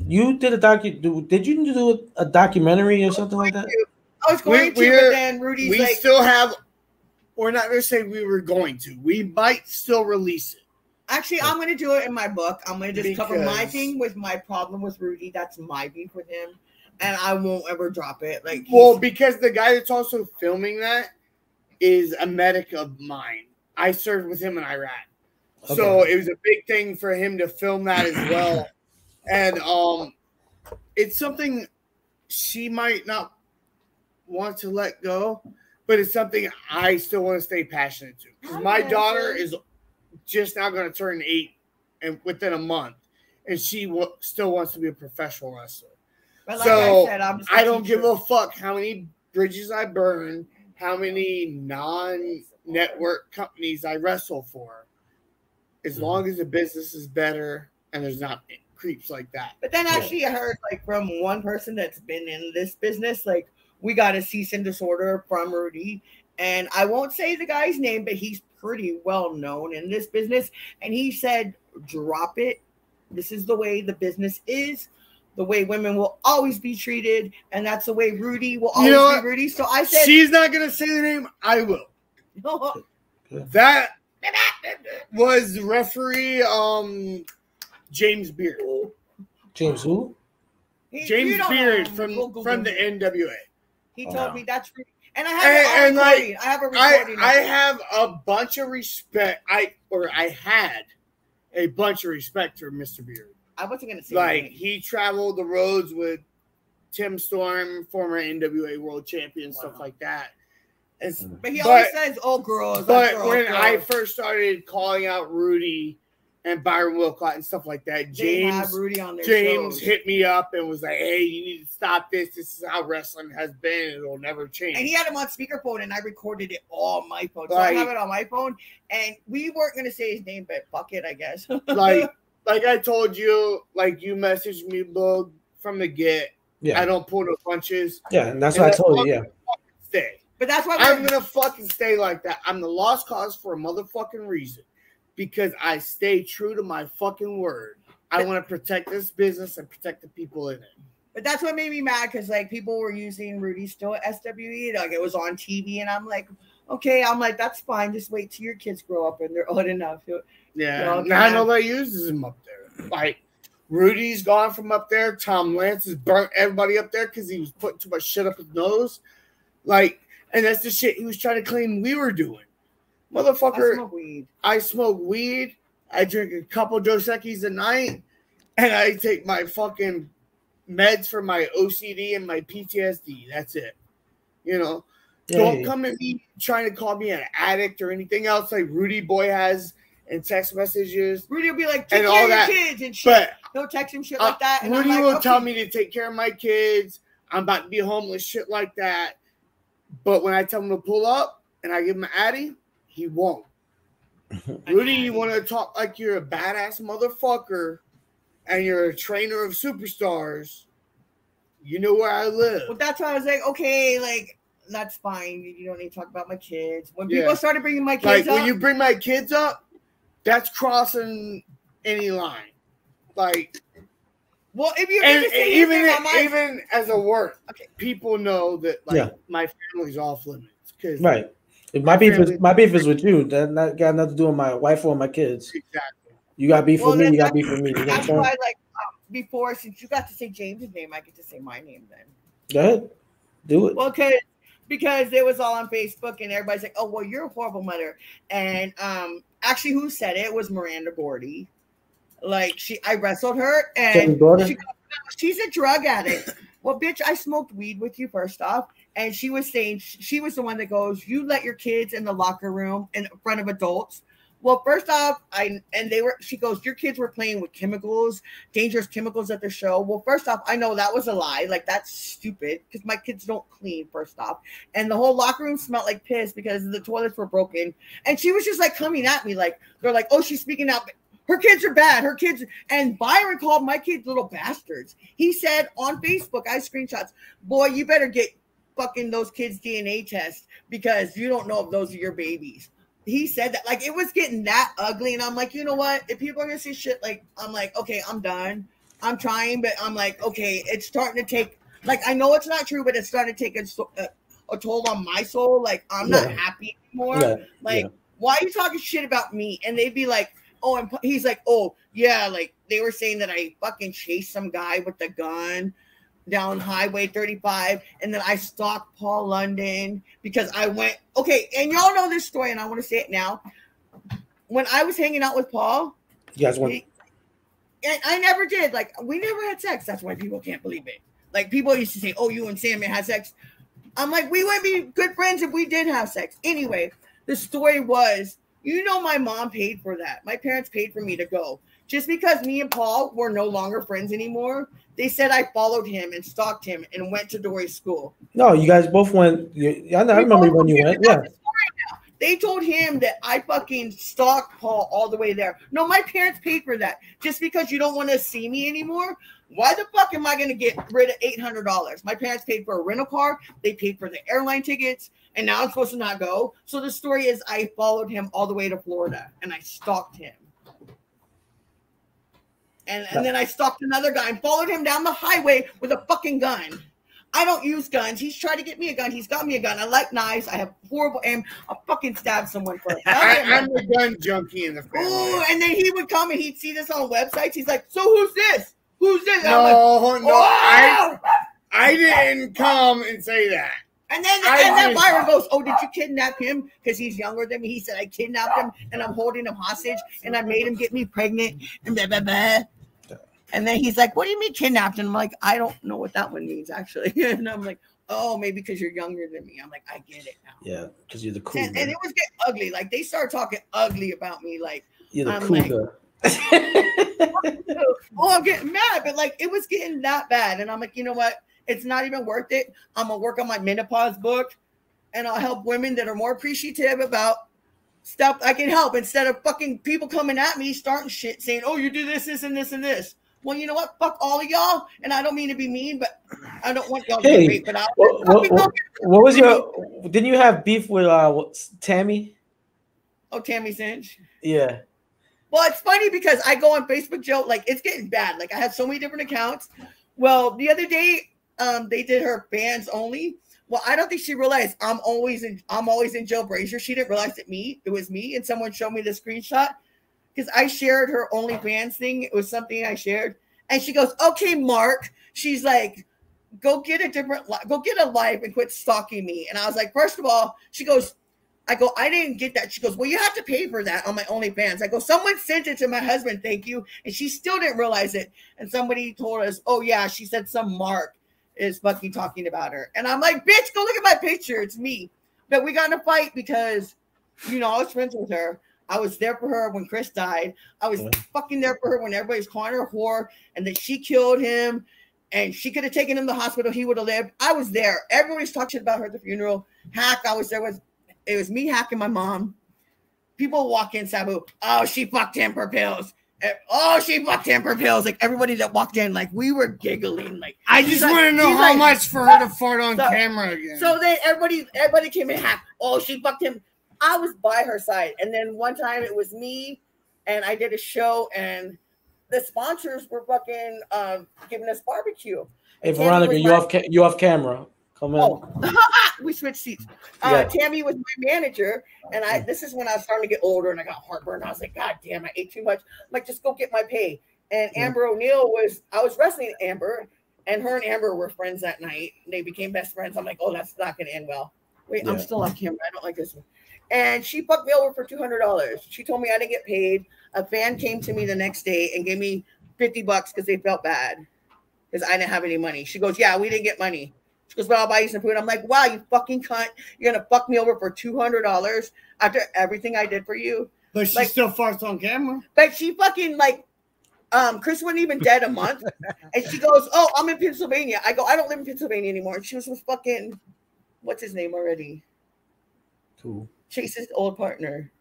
you did did you do a documentary or something like that? I was going to, but then Rudy's we still have, we're not going to say we were going to. We might still release it. Actually, I'm going to do it in my book. I'm going to just cover my thing with my problem with Rudy. That's my beef with him. And I won't ever drop it. Like, well, because the guy that's also filming that is a medic of mine. I served with him in Iraq. Okay. So it was a big thing for him to film that as well. And it's something she might not want to let go, but it's something I still want to stay passionate to. Because my daughter is just now going to turn 8 and within a month, and she still wants to be a professional wrestler. But like so I said, I don't give a fuck how many bridges I burn, how many non-network companies I wrestle for, as long as the business is better and there's not creeps like that. But then actually I heard like from one person that's been in this business, like we got a cease and disorder from Rudy. And I won't say the guy's name, but he's pretty well known in this business. And he said, drop it. This is the way the business is. The way women will always be treated, and that's the way Rudy will always be Rudy. So I said, she's not gonna say the name. I will. That was referee James Beard. James who? James Beard from the NWA. He told me that's Rudy, and I have recording. I have a recording. I have a bunch of respect. I had a bunch of respect for Mr. Beard. I wasn't going to say like he traveled the roads with Tim Storm, former NWA world champion, stuff like that. But he always says, "Oh, girls." But when I first started calling out Rudy and Byron Wilcott and stuff like that, James hit me up and was like, "Hey, you need to stop this. This is how wrestling has been. It'll never change." And he had him on speakerphone, and I recorded it all on my phone. So I have it on my phone, and we weren't going to say his name, but fuck it, I guess. Like I told you, like you messaged me, Bug, from the get. Yeah. I don't pull no punches. Yeah, and that's what I told you. Yeah. Stay. But that's why I'm gonna fucking stay like that. I'm the lost cause for a motherfucking reason. Because I stay true to my fucking word. I want to protect this business and protect the people in it. But that's what made me mad because like people were using Rudy still at SWE. Like it was on TV, and I'm like, okay, that's fine. Just wait till your kids grow up and they're old enough. Yeah, now nobody uses him up there. Like Rudy's gone from up there. Tom Lance has burnt everybody up there because he was putting too much shit up his nose. Like, and that's the shit he was trying to claim we were doing. Motherfucker, I smoke weed. I drink a couple Dos Equis a night, and I take my fucking meds for my OCD and my PTSD. That's it. You know, don't come at me trying to call me an addict or anything else like Rudy Boy has. And text messages. Rudy will be like, take care of your kids and shit. But he'll text him shit like that. And Rudy will tell me to take care of my kids. I'm about to be homeless, shit like that. But when I tell him to pull up and I give him an Addy, he won't. Rudy, you want to talk like you're a badass motherfucker and you're a trainer of superstars. You know where I live. Well, that's why I was like, okay, like, that's fine. You don't need to talk about my kids. When people started bringing my kids up. When you bring my kids up, that's crossing any line. Like, well, if you even as a work, people know that my family's off limits. Right. If my beef is with you. That not got nothing to do with my wife or my kids. Exactly. You got beef with me. You got beef with me. That's why, like, before, since you got to say James's name, I get to say my name then. Go ahead. Do it. Well, because it was all on Facebook and everybody's like, oh, well, you're a horrible mother. And actually, who said it? It was Miranda Gordy. Like, I wrestled her and she's a drug addict. Well, bitch, I smoked weed with you first off. And she was saying, she was the one that goes, you let your kids in the locker room in front of adults. Well, first off, she goes, your kids were playing with chemicals, dangerous chemicals at the show. Well, first off, I know that was a lie. Like, that's stupid because my kids don't clean, first off. And the whole locker room smelled like piss because the toilets were broken. And she was just like coming at me. Like, they're like, oh, she's speaking out. Her kids are bad. Her kids. And Byron called my kids little bastards. He said on Facebook, I have screenshots, boy, you better get fucking those kids' DNA tests because you don't know if those are your babies. He said that, like, it was getting that ugly, and I'm like, you know what? If people are gonna say shit, like, I'm like, okay, I'm done. I'm trying, but I'm like, okay, it's starting to take, like, I know it's not true, but it's starting to take a toll on my soul. Like, I'm not happy anymore. Why are you talking shit about me? And they'd be like, oh, and he's like, oh, yeah, like, they were saying that I fucking chased some guy with a gun down Highway 35, and then I stalked Paul London because I went, okay, and y'all know this story, and I want to say it now. When I was hanging out with Paul, you guys went, and I never did, like, we never had sex. That's why people can't believe it. Like, people used to say, oh, you and Sammy had sex. I'm like, we wouldn't be good friends if we did have sex. Anyway, the story was, you know, my mom paid for that. My parents paid for me to go. Just because me and Paul were no longer friends anymore, they said I followed him and stalked him and went to Dory's school. No, you guys both went. I remember when you went. Yeah. They told him that I fucking stalked Paul all the way there. No, my parents paid for that. Just because you don't want to see me anymore, why the fuck am I going to get rid of $800? My parents paid for a rental car. They paid for the airline tickets. And now I'm supposed to not go. So the story is I followed him all the way to Florida and I stalked him. And then I stalked another guy and followed him down the highway with a fucking gun. I don't use guns. He's tried to get me a gun. He's got me a gun. I like knives. I have horrible aim. I'll fucking stab someone first. I'm a gun junkie in the family. Ooh, and then he would come and he'd see this on websites. He's like, so who's this? Who's this? No, like, oh! I didn't come and say that. And then Byron goes, oh, did you kidnap him? Because he's younger than me. He said, I kidnapped him and I'm holding him hostage and I made him get me pregnant and blah, blah, blah. And then he's like, what do you mean kidnapped? And I'm like, I don't know what that one means, actually. And I'm like, oh, maybe because you're younger than me. I'm like, I get it now. Yeah, because you're the cool and it was getting ugly. Like, they started talking ugly about me. Like, you're the cool oh, I'm getting mad. But, like, it was getting that bad. And I'm like, you know what? It's not even worth it. I'm going to work on my menopause book. And I'll help women that are more appreciative about stuff I can help. Instead of fucking people coming at me, starting shit, saying, oh, you do this, this, and this, and this. Well, you know what? Fuck all of y'all. And I don't mean to be mean, but I don't want y'all to be raped. But what was your? Didn't you have beef with Tammy? Oh, Tammy Cinch. Yeah. Well, it's funny because I go on Facebook, Joe. Like, it's getting bad. Like, I have so many different accounts. Well, the other day, they did her fans only. Well, I don't think she realized I'm always in Joe Brazier. She didn't realize it was me, and someone showed me the screenshot. Because I shared her OnlyFans thing. It was something I shared. And she goes, okay, Mark. She's like, go get a life and quit stalking me. And I was like, first of all, she goes, I didn't get that. She goes, well, you have to pay for that on my OnlyFans. I go, someone sent it to my husband. Thank you. And she still didn't realize it. And somebody told us, oh, yeah, she said some Mark is fucking talking about her. And I'm like, bitch, go look at my picture. It's me. But we got in a fight because, you know, I was friends with her. I was there for her when Chris died. I was fucking there for her when everybody's calling her a whore and that she killed him and she could have taken him to the hospital. He would have lived. I was there. Everybody's talking shit about her at the funeral. Hack, I was there. It was me, Hack, and my mom. People walk in, Sabu. Oh, she fucked him for pills. Oh, she fucked him for pills. Like, everybody that walked in, like, we were giggling. Like, I just want to know how much for her to fart on camera again. So then everybody came in, Hack. Oh, she fucked him. I was by her side. And then one time it was me and I did a show and the sponsors were fucking giving us barbecue. Hey, Veronica, you off camera. Come in. Oh. We switched seats. Tammy was my manager and this is when I was starting to get older and I got heartburn. I was like, God damn, I ate too much. I'm like, just go get my pay. And Amber O'Neal I was wrestling Amber, and her and Amber were friends that night. They became best friends. I'm like, oh, that's not going to end well. Wait, I'm still on camera. I don't like this one. And she fucked me over for $200. She told me I didn't get paid. A fan came to me the next day and gave me $50 because they felt bad because I didn't have any money. She goes, yeah, we didn't get money. She goes, well, I'll buy you some food. I'm like, wow, you fucking cunt. You're going to fuck me over for $200 after everything I did for you. But she still farts on camera. But she fucking Chris wasn't even dead a month. And she goes, oh, I'm in Pennsylvania. I go, I don't live in Pennsylvania anymore. And she was with fucking, what's his name already? Cool. Chase's old partner.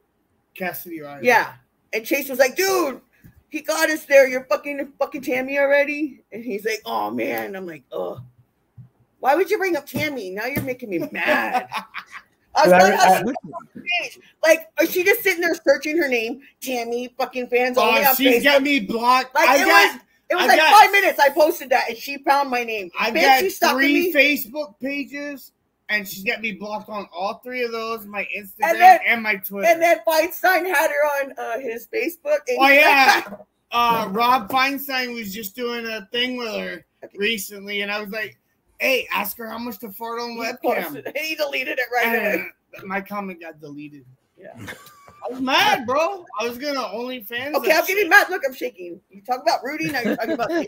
Cassidy Ryder. Yeah. And Chase was like, dude, he got us there. You're fucking Tammy already? And he's like, oh, man. I'm like, oh. Why would you bring up Tammy? Now you're making me mad. I was like, is she just sitting there searching her name? Tammy, fucking fans only on she's Facebook. Got me blocked. Like, it was like 5 minutes. I posted that, and she found my name. I got 3 Facebook pages, and she's got me blocked on all 3 of those, my Instagram and my Twitter. And then Feinstein had her on his Facebook. Oh, yeah. Rob Feinstein was just doing a thing with her recently, and I was like, hey, ask her how much to fart on webcam. He deleted it right away. My comment got deleted. Yeah. I was mad, bro. I was going to OnlyFans. Okay, I'm getting mad. Look, I'm shaking. You talk about Rudy, now you're talking about me.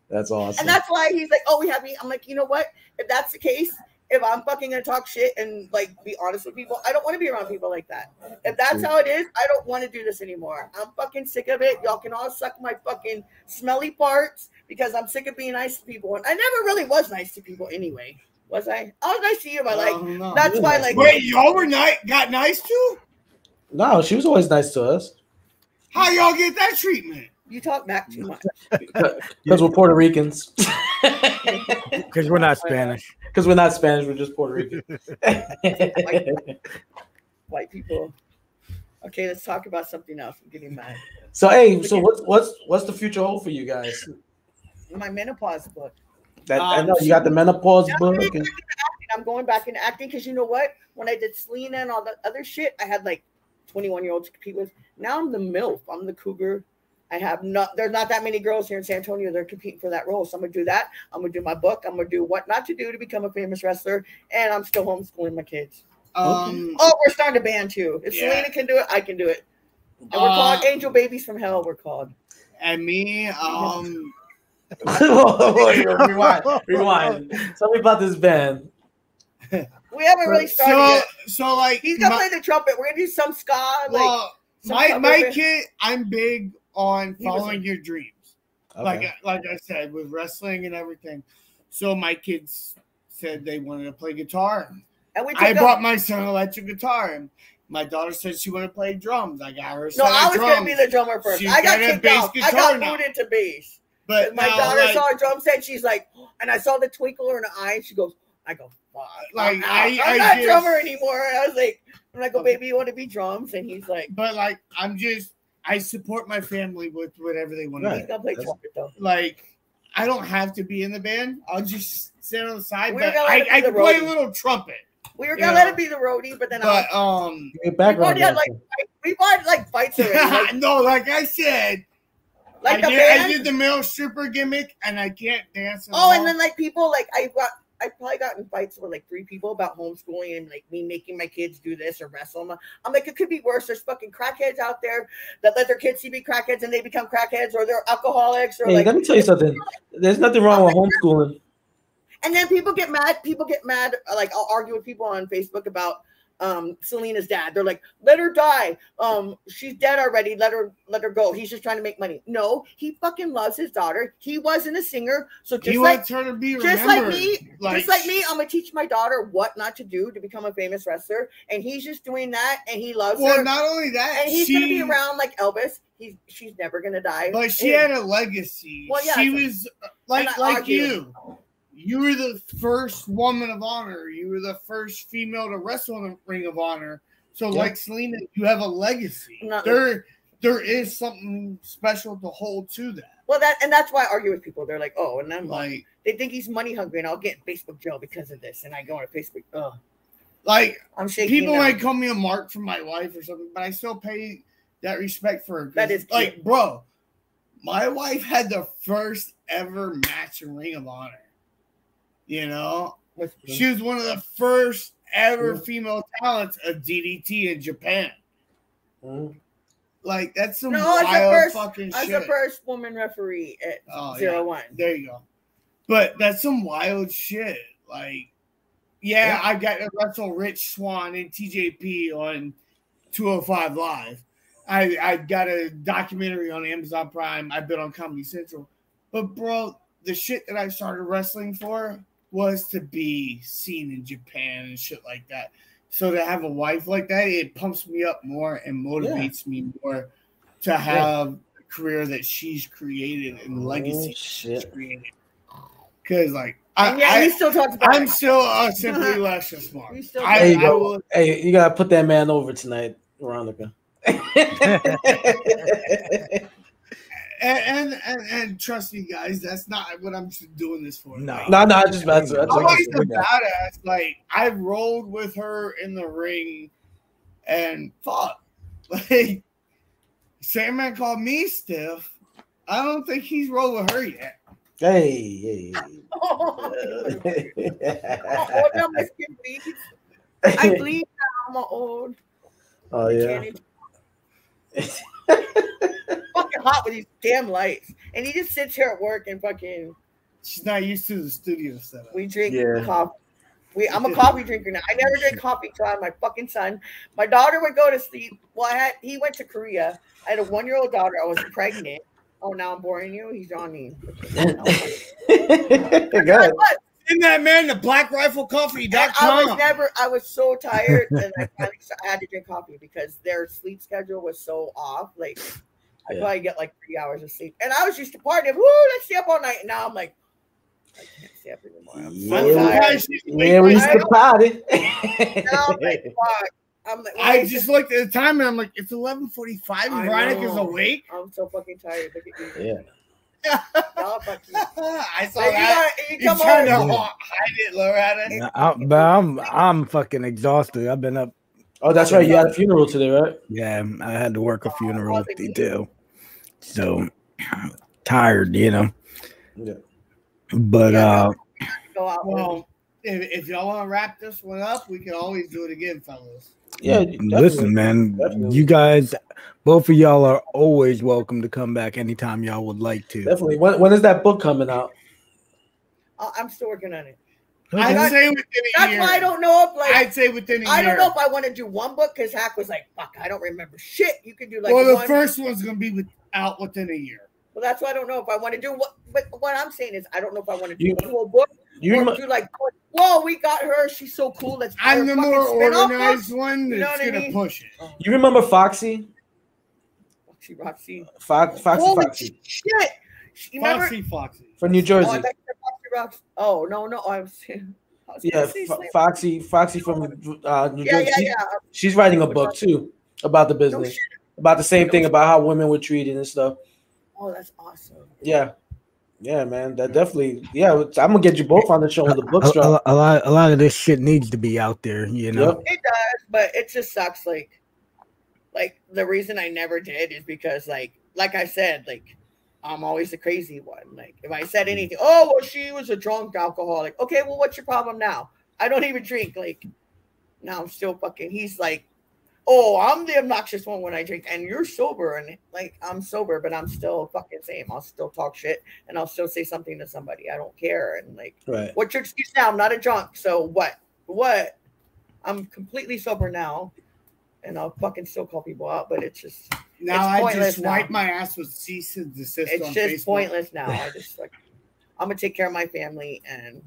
That's awesome. And that's why he's like, oh, we have me. I'm like, you know what? If that's the case, if I'm fucking gonna talk shit and like be honest with people, I don't want to be around people like that. If that's how it is, I don't want to do this anymore. I'm fucking sick of it. Y'all can all suck my fucking smelly parts because I'm sick of being nice to people. And I never really was nice to people anyway. Was I? I was nice to you, but like no. that's why like wait, y'all were got nice too? No, she was always nice to us. How y'all get that treatment? You talk back too much. Because we're Puerto Ricans. Because we're not Spanish. Because we're not Spanish, we're just Puerto Rican. White people. Okay, let's talk about something else. I'm getting mad. So hey, so what's the future hold for you guys? My menopause book. I know you got the menopause book. I'm going back into acting because you know what? When I did Selena and all that other shit, I had like 21-year-olds to compete with. Now I'm the MILF. I'm the cougar. There's not that many girls here in San Antonio that are competing for that role. So I'm going to do that. I'm going to do my book. I'm going to do what not to do to become a famous wrestler. And I'm still homeschooling my kids. We're starting a band too. If Selena can do it, I can do it. And we're called Angel Babies from Hell, we're called. And me, Rewind. Tell me about this band. We haven't really started yet. So like he's gonna play the trumpet. We're gonna do some ska. My kid, I'm big on following your dreams. Okay. Like I said, with wrestling and everything. So my kids said they wanted to play guitar. And I brought my son an electric guitar. And my daughter said she wanted to play drums. I got her. No, I was going to be the drummer first. I got kicked off. I got moved into bass. But my daughter saw a drum set. She's like, and I saw the twinkle in her eye. And she goes, fuck. I'm not a drummer anymore. And I was like, oh, baby, you want to be drums? And he's like, but like, I support my family with whatever they want to do. He's going to play trumpet though. Like, I don't have to be in the band. I'll just sit on the side. But I can play a little trumpet. We were gonna let it be the roadie, but then we've had fights already. No, like I said, I did the male stripper gimmick, and I can't dance. And then like people I probably got in fights with like 3 people about homeschooling and like me making my kids do this or wrestle them. I'm like, it could be worse. There's fucking crackheads out there that let their kids see me crackheads and they become crackheads, or they're alcoholics. Or let me tell you something. There's nothing wrong with homeschooling. And then people get mad. Like I'll argue with people on Facebook about Selena's dad. They're like, let her die. She's dead already. Let her go. He's just trying to make money. No, he fucking loves his daughter. He wasn't a singer. So just like her to be remembered. Just like me, I'm gonna teach my daughter what not to do to become a famous wrestler. And he's just doing that, and he loves her. Well, not only that, and he's gonna be around like Elvis. She's never gonna die. But she had a legacy. Well, yeah, she was like you. You were the first woman of honor. You were the first female to wrestle in the Ring of Honor. So, like Selena, you have a legacy. There is something special to hold to that. Well, that's why I argue with people. They're like, oh, and I'm like, they think he's money hungry, and I'll get in Facebook jail because of this. And I go on Facebook. Like, I'm shaking. People might call me a mark for my wife or something, but I still pay that respect for her. That is cute. like, bro, my wife had the first ever match in Ring of Honor. You know, she was one of the first ever female talents of DDT in Japan. Like, that's some wild fucking shit. I was the first woman referee at 01. There you go. But that's some wild shit. Like, I got to wrestle Rich Swann and TJP on 205 Live. I got a documentary on Amazon Prime. I've been on Comedy Central. But, bro, the shit that I started wrestling for was to be seen in Japan and shit like that. So to have a wife like that, it pumps me up more and motivates me more to have the career that she's created and the legacy she's created. Because, like, he still talks about I'm still simply Luscious Mark. Hey, you gotta put that man over tonight, Veronica. And trust me, guys, that's not what I'm doing this for. No, I just about to. I'm always a badass. Like, I rolled with her in the ring and fought. Like, Sandman called me stiff. I don't think he's rolled with her yet. Hey. I bleed now. I'm old. Oh yeah. Fucking hot with these damn lights, and he just sits here at work and fucking. She's not used to the studio setup. We drink coffee. I'm a coffee drinker now. I never drink coffee till I had my fucking son. My daughter would go to sleep. Well, he went to Korea. I had a 1-year-old daughter. I was pregnant. Oh, now I'm boring you. He's Johnny. Isn't that man the blackriflecoffee.com? I was so tired and I had to drink coffee because their sleep schedule was so off. Like, I probably get like 3 hours of sleep. And I was used to partying. Woo, let's stay up all night. And now I'm like, I can't stay up anymore. I'm so tired. We used to party. Now I'm like, fuck. I just looked at the time and I'm like, it's 11:45. Veronica's awake. I'm so fucking tired. Look at you. Yeah. I saw that. You trying to hide it, LowRyda. I'm fucking exhausted. I've been up. Oh, that's right. You had a funeral today, right? Yeah, I had to work a funeral detail. So tired, you know. Yeah. But well, if y'all want to wrap this one up, we can always do it again, fellas. Yeah, listen, man. Definitely. You guys, both of y'all are always welcome to come back anytime y'all would like to. Definitely. When is that book coming out? I'm still working on it. Okay. I'd say within a year. That's why I don't know if I'd say within a year. I don't know if I want to do one book because Hack was like, "Fuck, I don't remember shit." You could do like. Well, the first one's gonna be out within a year. Well, that's why I don't know if I want to do what. But what I'm saying is, I don't know if I want to do the whole book. Or do like, whoa, we got her. She's so cool. Let's. I'm the more organized one that's gonna push it. You remember Foxy? Roxy. Foxy. Shit. Foxy. From New Jersey. Oh, no. Foxy from New Jersey. She's writing a book too about the business, about the same thing about how women were treated and stuff. Oh, that's awesome. Yeah, man. That definitely. Yeah, I'm gonna get you both on the show with the book drop. A lot of this shit needs to be out there, you know. Yep. It does, but it just sucks. Like the reason I never did is because like I said, like I'm always the crazy one. Like if I said anything, oh well, she was a drunk alcoholic. Okay, well, what's your problem now? I don't even drink. Like now I'm still fucking. He's like, oh, I'm the obnoxious one when I drink, and you're sober, and like I'm sober, but I'm still fucking same. I'll still talk shit, and I'll still say something to somebody. I don't care. And like, what's your excuse now? I'm not a drunk. So what? What? I'm completely sober now. And I'll fucking still call people out, but it's just now I just wipe my ass with cease and desist. It's just pointless now. I just like I'm gonna take care of my family, and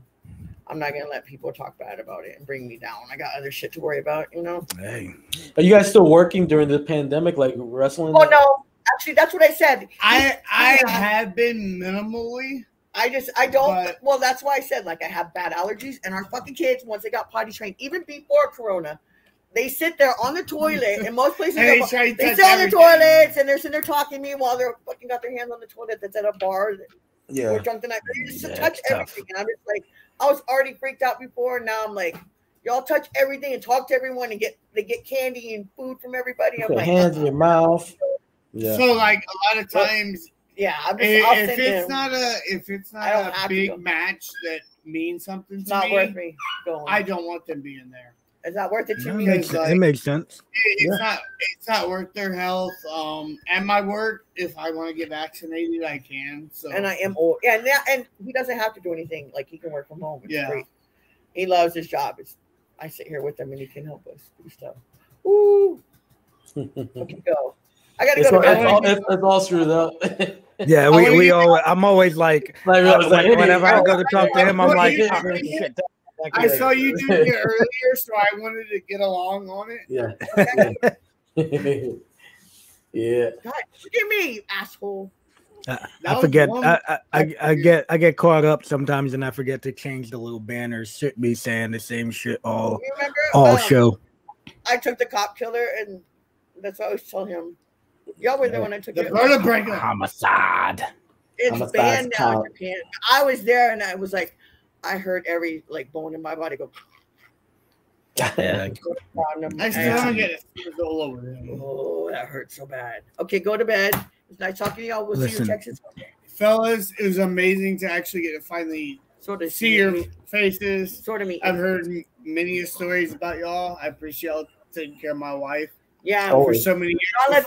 I'm not gonna let people talk bad about it and bring me down. I got other shit to worry about, you know. Hey, are you guys still working during the pandemic, like wrestling? Oh no, actually, that's what I said. I have been minimally. I don't. Well, that's why I said like I have bad allergies, and our fucking kids once they got potty trained, even before Corona. They sit there on the toilet, and most places they sit on the toilets, and they're sitting there talking to me while they're fucking got their hands on the toilet that's at a bar. Yeah, we're drunk tonight. They just touch everything, and I'm just like, I was already freaked out before, and now I'm like, y'all touch everything and talk to everyone and get candy and food from everybody. I'm like, hands in your mouth. Yeah. So like a lot of times, Yeah, I'll if send it's him. not a big match that means something It's to not me, worth me going. I don't want them being there. It's not worth it to me. It makes sense. It's not worth their health. And my work, if I want to get vaccinated, I can. So And I am old. Yeah, and he doesn't have to do anything. Like he can work from home. It's great. He loves his job. I sit here with him and he can help us do stuff. Woo! Okay, go. I gotta go to bed. It's all screwed up. Yeah, we always. I'm always like whenever I go to talk to him, I'm like, oh, shit. I saw you doing it earlier, so I wanted to get along on it. Yeah. Yeah. God, look at me, you asshole. I forget. I get caught up sometimes, and I forget to change the little banners. Should be saying the same shit all show. I took the cop killer, and that's what I always tell him. Y'all were there when I took it. Homicide. It's banned now in Japan. I was there, and I was like, I heard every bone in my body go. I still don't get it. It's all over there. Oh, that hurt so bad. Okay, go to bed. It's nice talking to y'all. We'll see you Texas. Fellas, it was amazing to actually get to finally see your faces. Sort of me. I've heard many stories about y'all. I appreciate y'all taking care of my wife. Yeah, for so many years. Not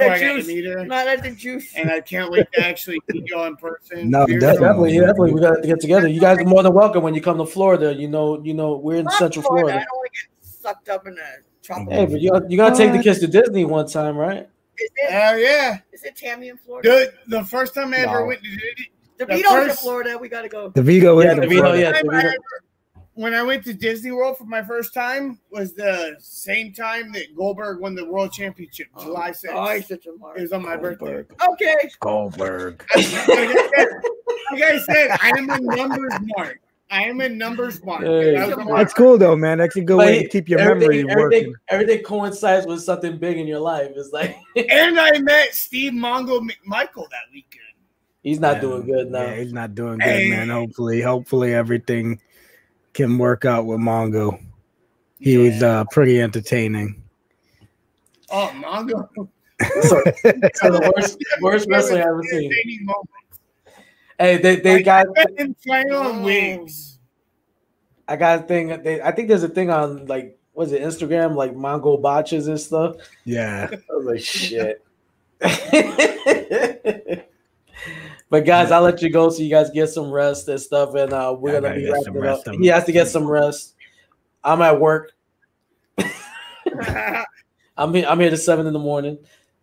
let the juice. And I can't wait to actually meet y'all in person. No, definitely. We got to get together. You guys are more than welcome when you come to Florida. You know, we're in Central Florida. I don't want to get sucked up in a tropical. Hey, but you gotta take the kids to Disney one time, right? Hell yeah! Is it Tammy in Florida? The first time I ever went to Disney. DeVito's in Florida. We gotta go. DeVito. When I went to Disney World for my first time was the same time that Goldberg won the World Championship, July 6th. Oh, he's such a mark. It was on my birthday. Okay. Goldberg. Like I said, I am a numbers mark. That's cool though, man. That's a good way to keep your memory working. Everything coincides with something big in your life. It's like, and I met Steve Mongo McMichael that weekend. He's not doing good now. Yeah, he's not doing good, man. Hopefully everything can work out with Mongo. He was pretty entertaining. Oh, Mongo. so the worst wrestler I've ever seen. Hey, they got wigs. I got a thing. I think there's a thing on was it Instagram, like Mongo botches and stuff. Yeah. I was like, shit. But guys, I'll let you go so you guys get some rest and stuff, and we're gonna be wrapping it up. He has to get some rest. I'm at work. I'm here to 7 in.the morning,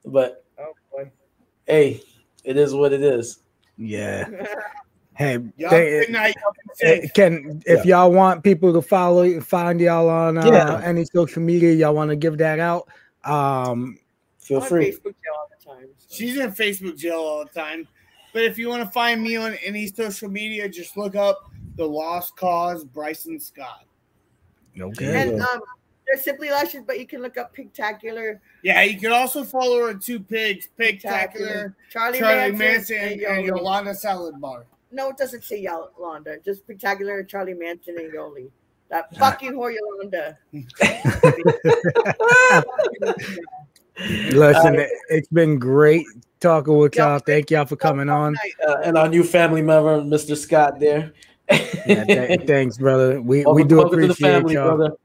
but hey, it is what it is. Yeah. Hey, if y'all want people to find y'all on any social media, y'all want to give that out. Feel free. Facebook jail all the time. She's in Facebook jail all the time. But if you want to find me on any social media, just look up The Lost Cause Brysin Scott. Okay. And there's Simply Luscious, but you can look up Pigtacular. Yeah, you can also follow her 2 pigs, Pigtacular, Charlie Manson, and Yolanda Salad Bar. No, it doesn't say Yolanda. Just Pigtacular, Charlie Manson, and Yoli. That fucking whore Yolanda. Listen, it's been great talking with y'all. Thank y'all for coming on. And our new family member, Mr. Scott there. Thanks, brother. We do appreciate y'all. Brother.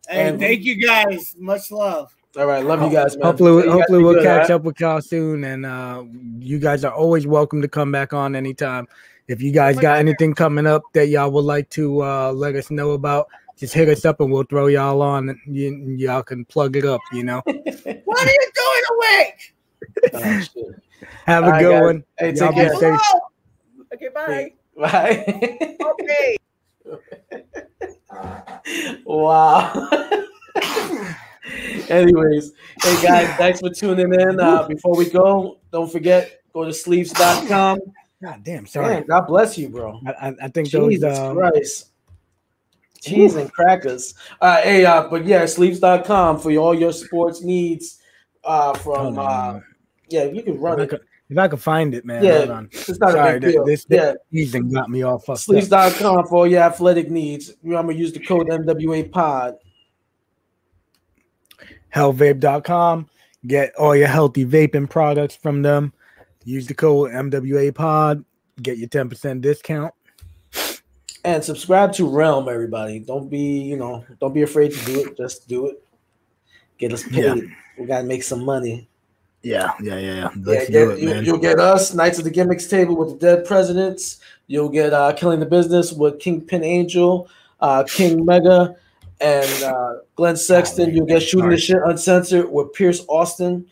And thank you guys. Much love. All right, love you guys, man. Hopefully we'll catch up with y'all soon. And you guys are always welcome to come back on anytime. If you guys got anything coming up that y'all would like to let us know about, just hit us up and we'll throw y'all on. Y'all can plug it up, you know. What are you doing awake? Oh, shit. Have a good one. Hey, take care. Okay, bye. Bye. Okay. Wow. Anyways, hey guys, thanks for tuning in. Before we go, don't forget, go to sleeves.com. God damn, sorry. Man, God bless you, bro. I think Jesus Christ. Cheese and crackers. But yeah, sleeves.com for all your sports needs. You can run it. If I could find it, man. Yeah, hold on. It's not a big deal. This season got me all fucked up. Sleeves.com for all your athletic needs. Remember, use the code MWA Pod. Hellvape.com. Get all your healthy vaping products from them. Use the code MWA Pod. Get your 10% discount. And subscribe to Realm, everybody. Don't be afraid to do it. Just do it. Get us paid. Yeah. We gotta make some money. Yeah. Let's do it, man. You'll get us Knights of the Gimmicks table with the dead presidents. You'll get Killing the Business with Kingpin Angel, King Mega, and Glenn Sexton. You'll get Shooting the Shit Uncensored with Pierce Austin,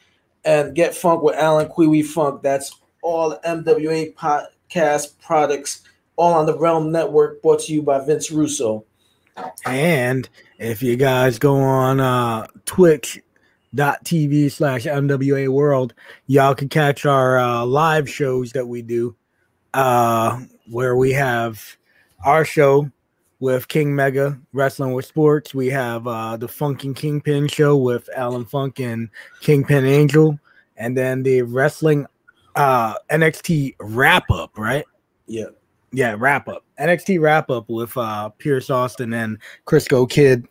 and Get Funk with Alan Kwee Funk. That's all MWA podcast products, all on the Realm Network, brought to you by Vince Russo. And if you guys go on twitch.tv/MWA World, y'all can catch our live shows that we do, where we have our show with King Mega, Wrestling with Sports. We have the Funkin' Kingpin show with Alan Funk and Kingpin Angel. And then the Wrestling NXT wrap-up, right? Yeah, wrap-up. NXT wrap-up with Pierce Austin and Crisco Kid,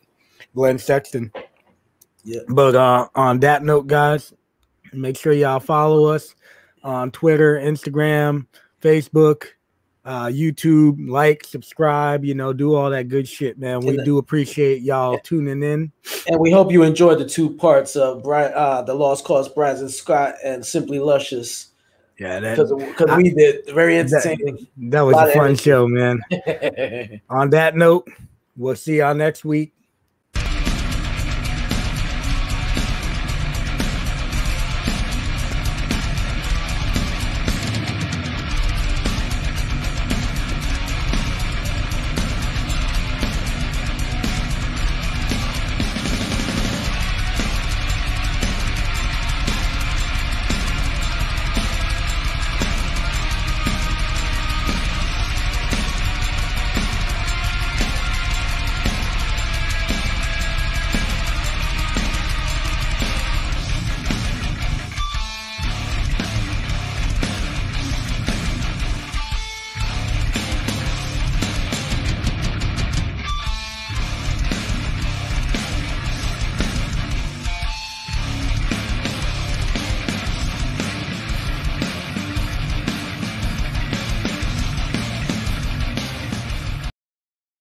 Glenn Sexton. Yeah. But on that note, guys, make sure y'all follow us on Twitter, Instagram, Facebook, YouTube, like, subscribe, do all that good shit, man. We do appreciate y'all tuning in. And we hope you enjoyed the 2 parts of the Lost Cause, Bryson Scott, and Simply Luscious. Yeah, because we did very entertaining. That was a fun show, man. On that note, we'll see y'all next week.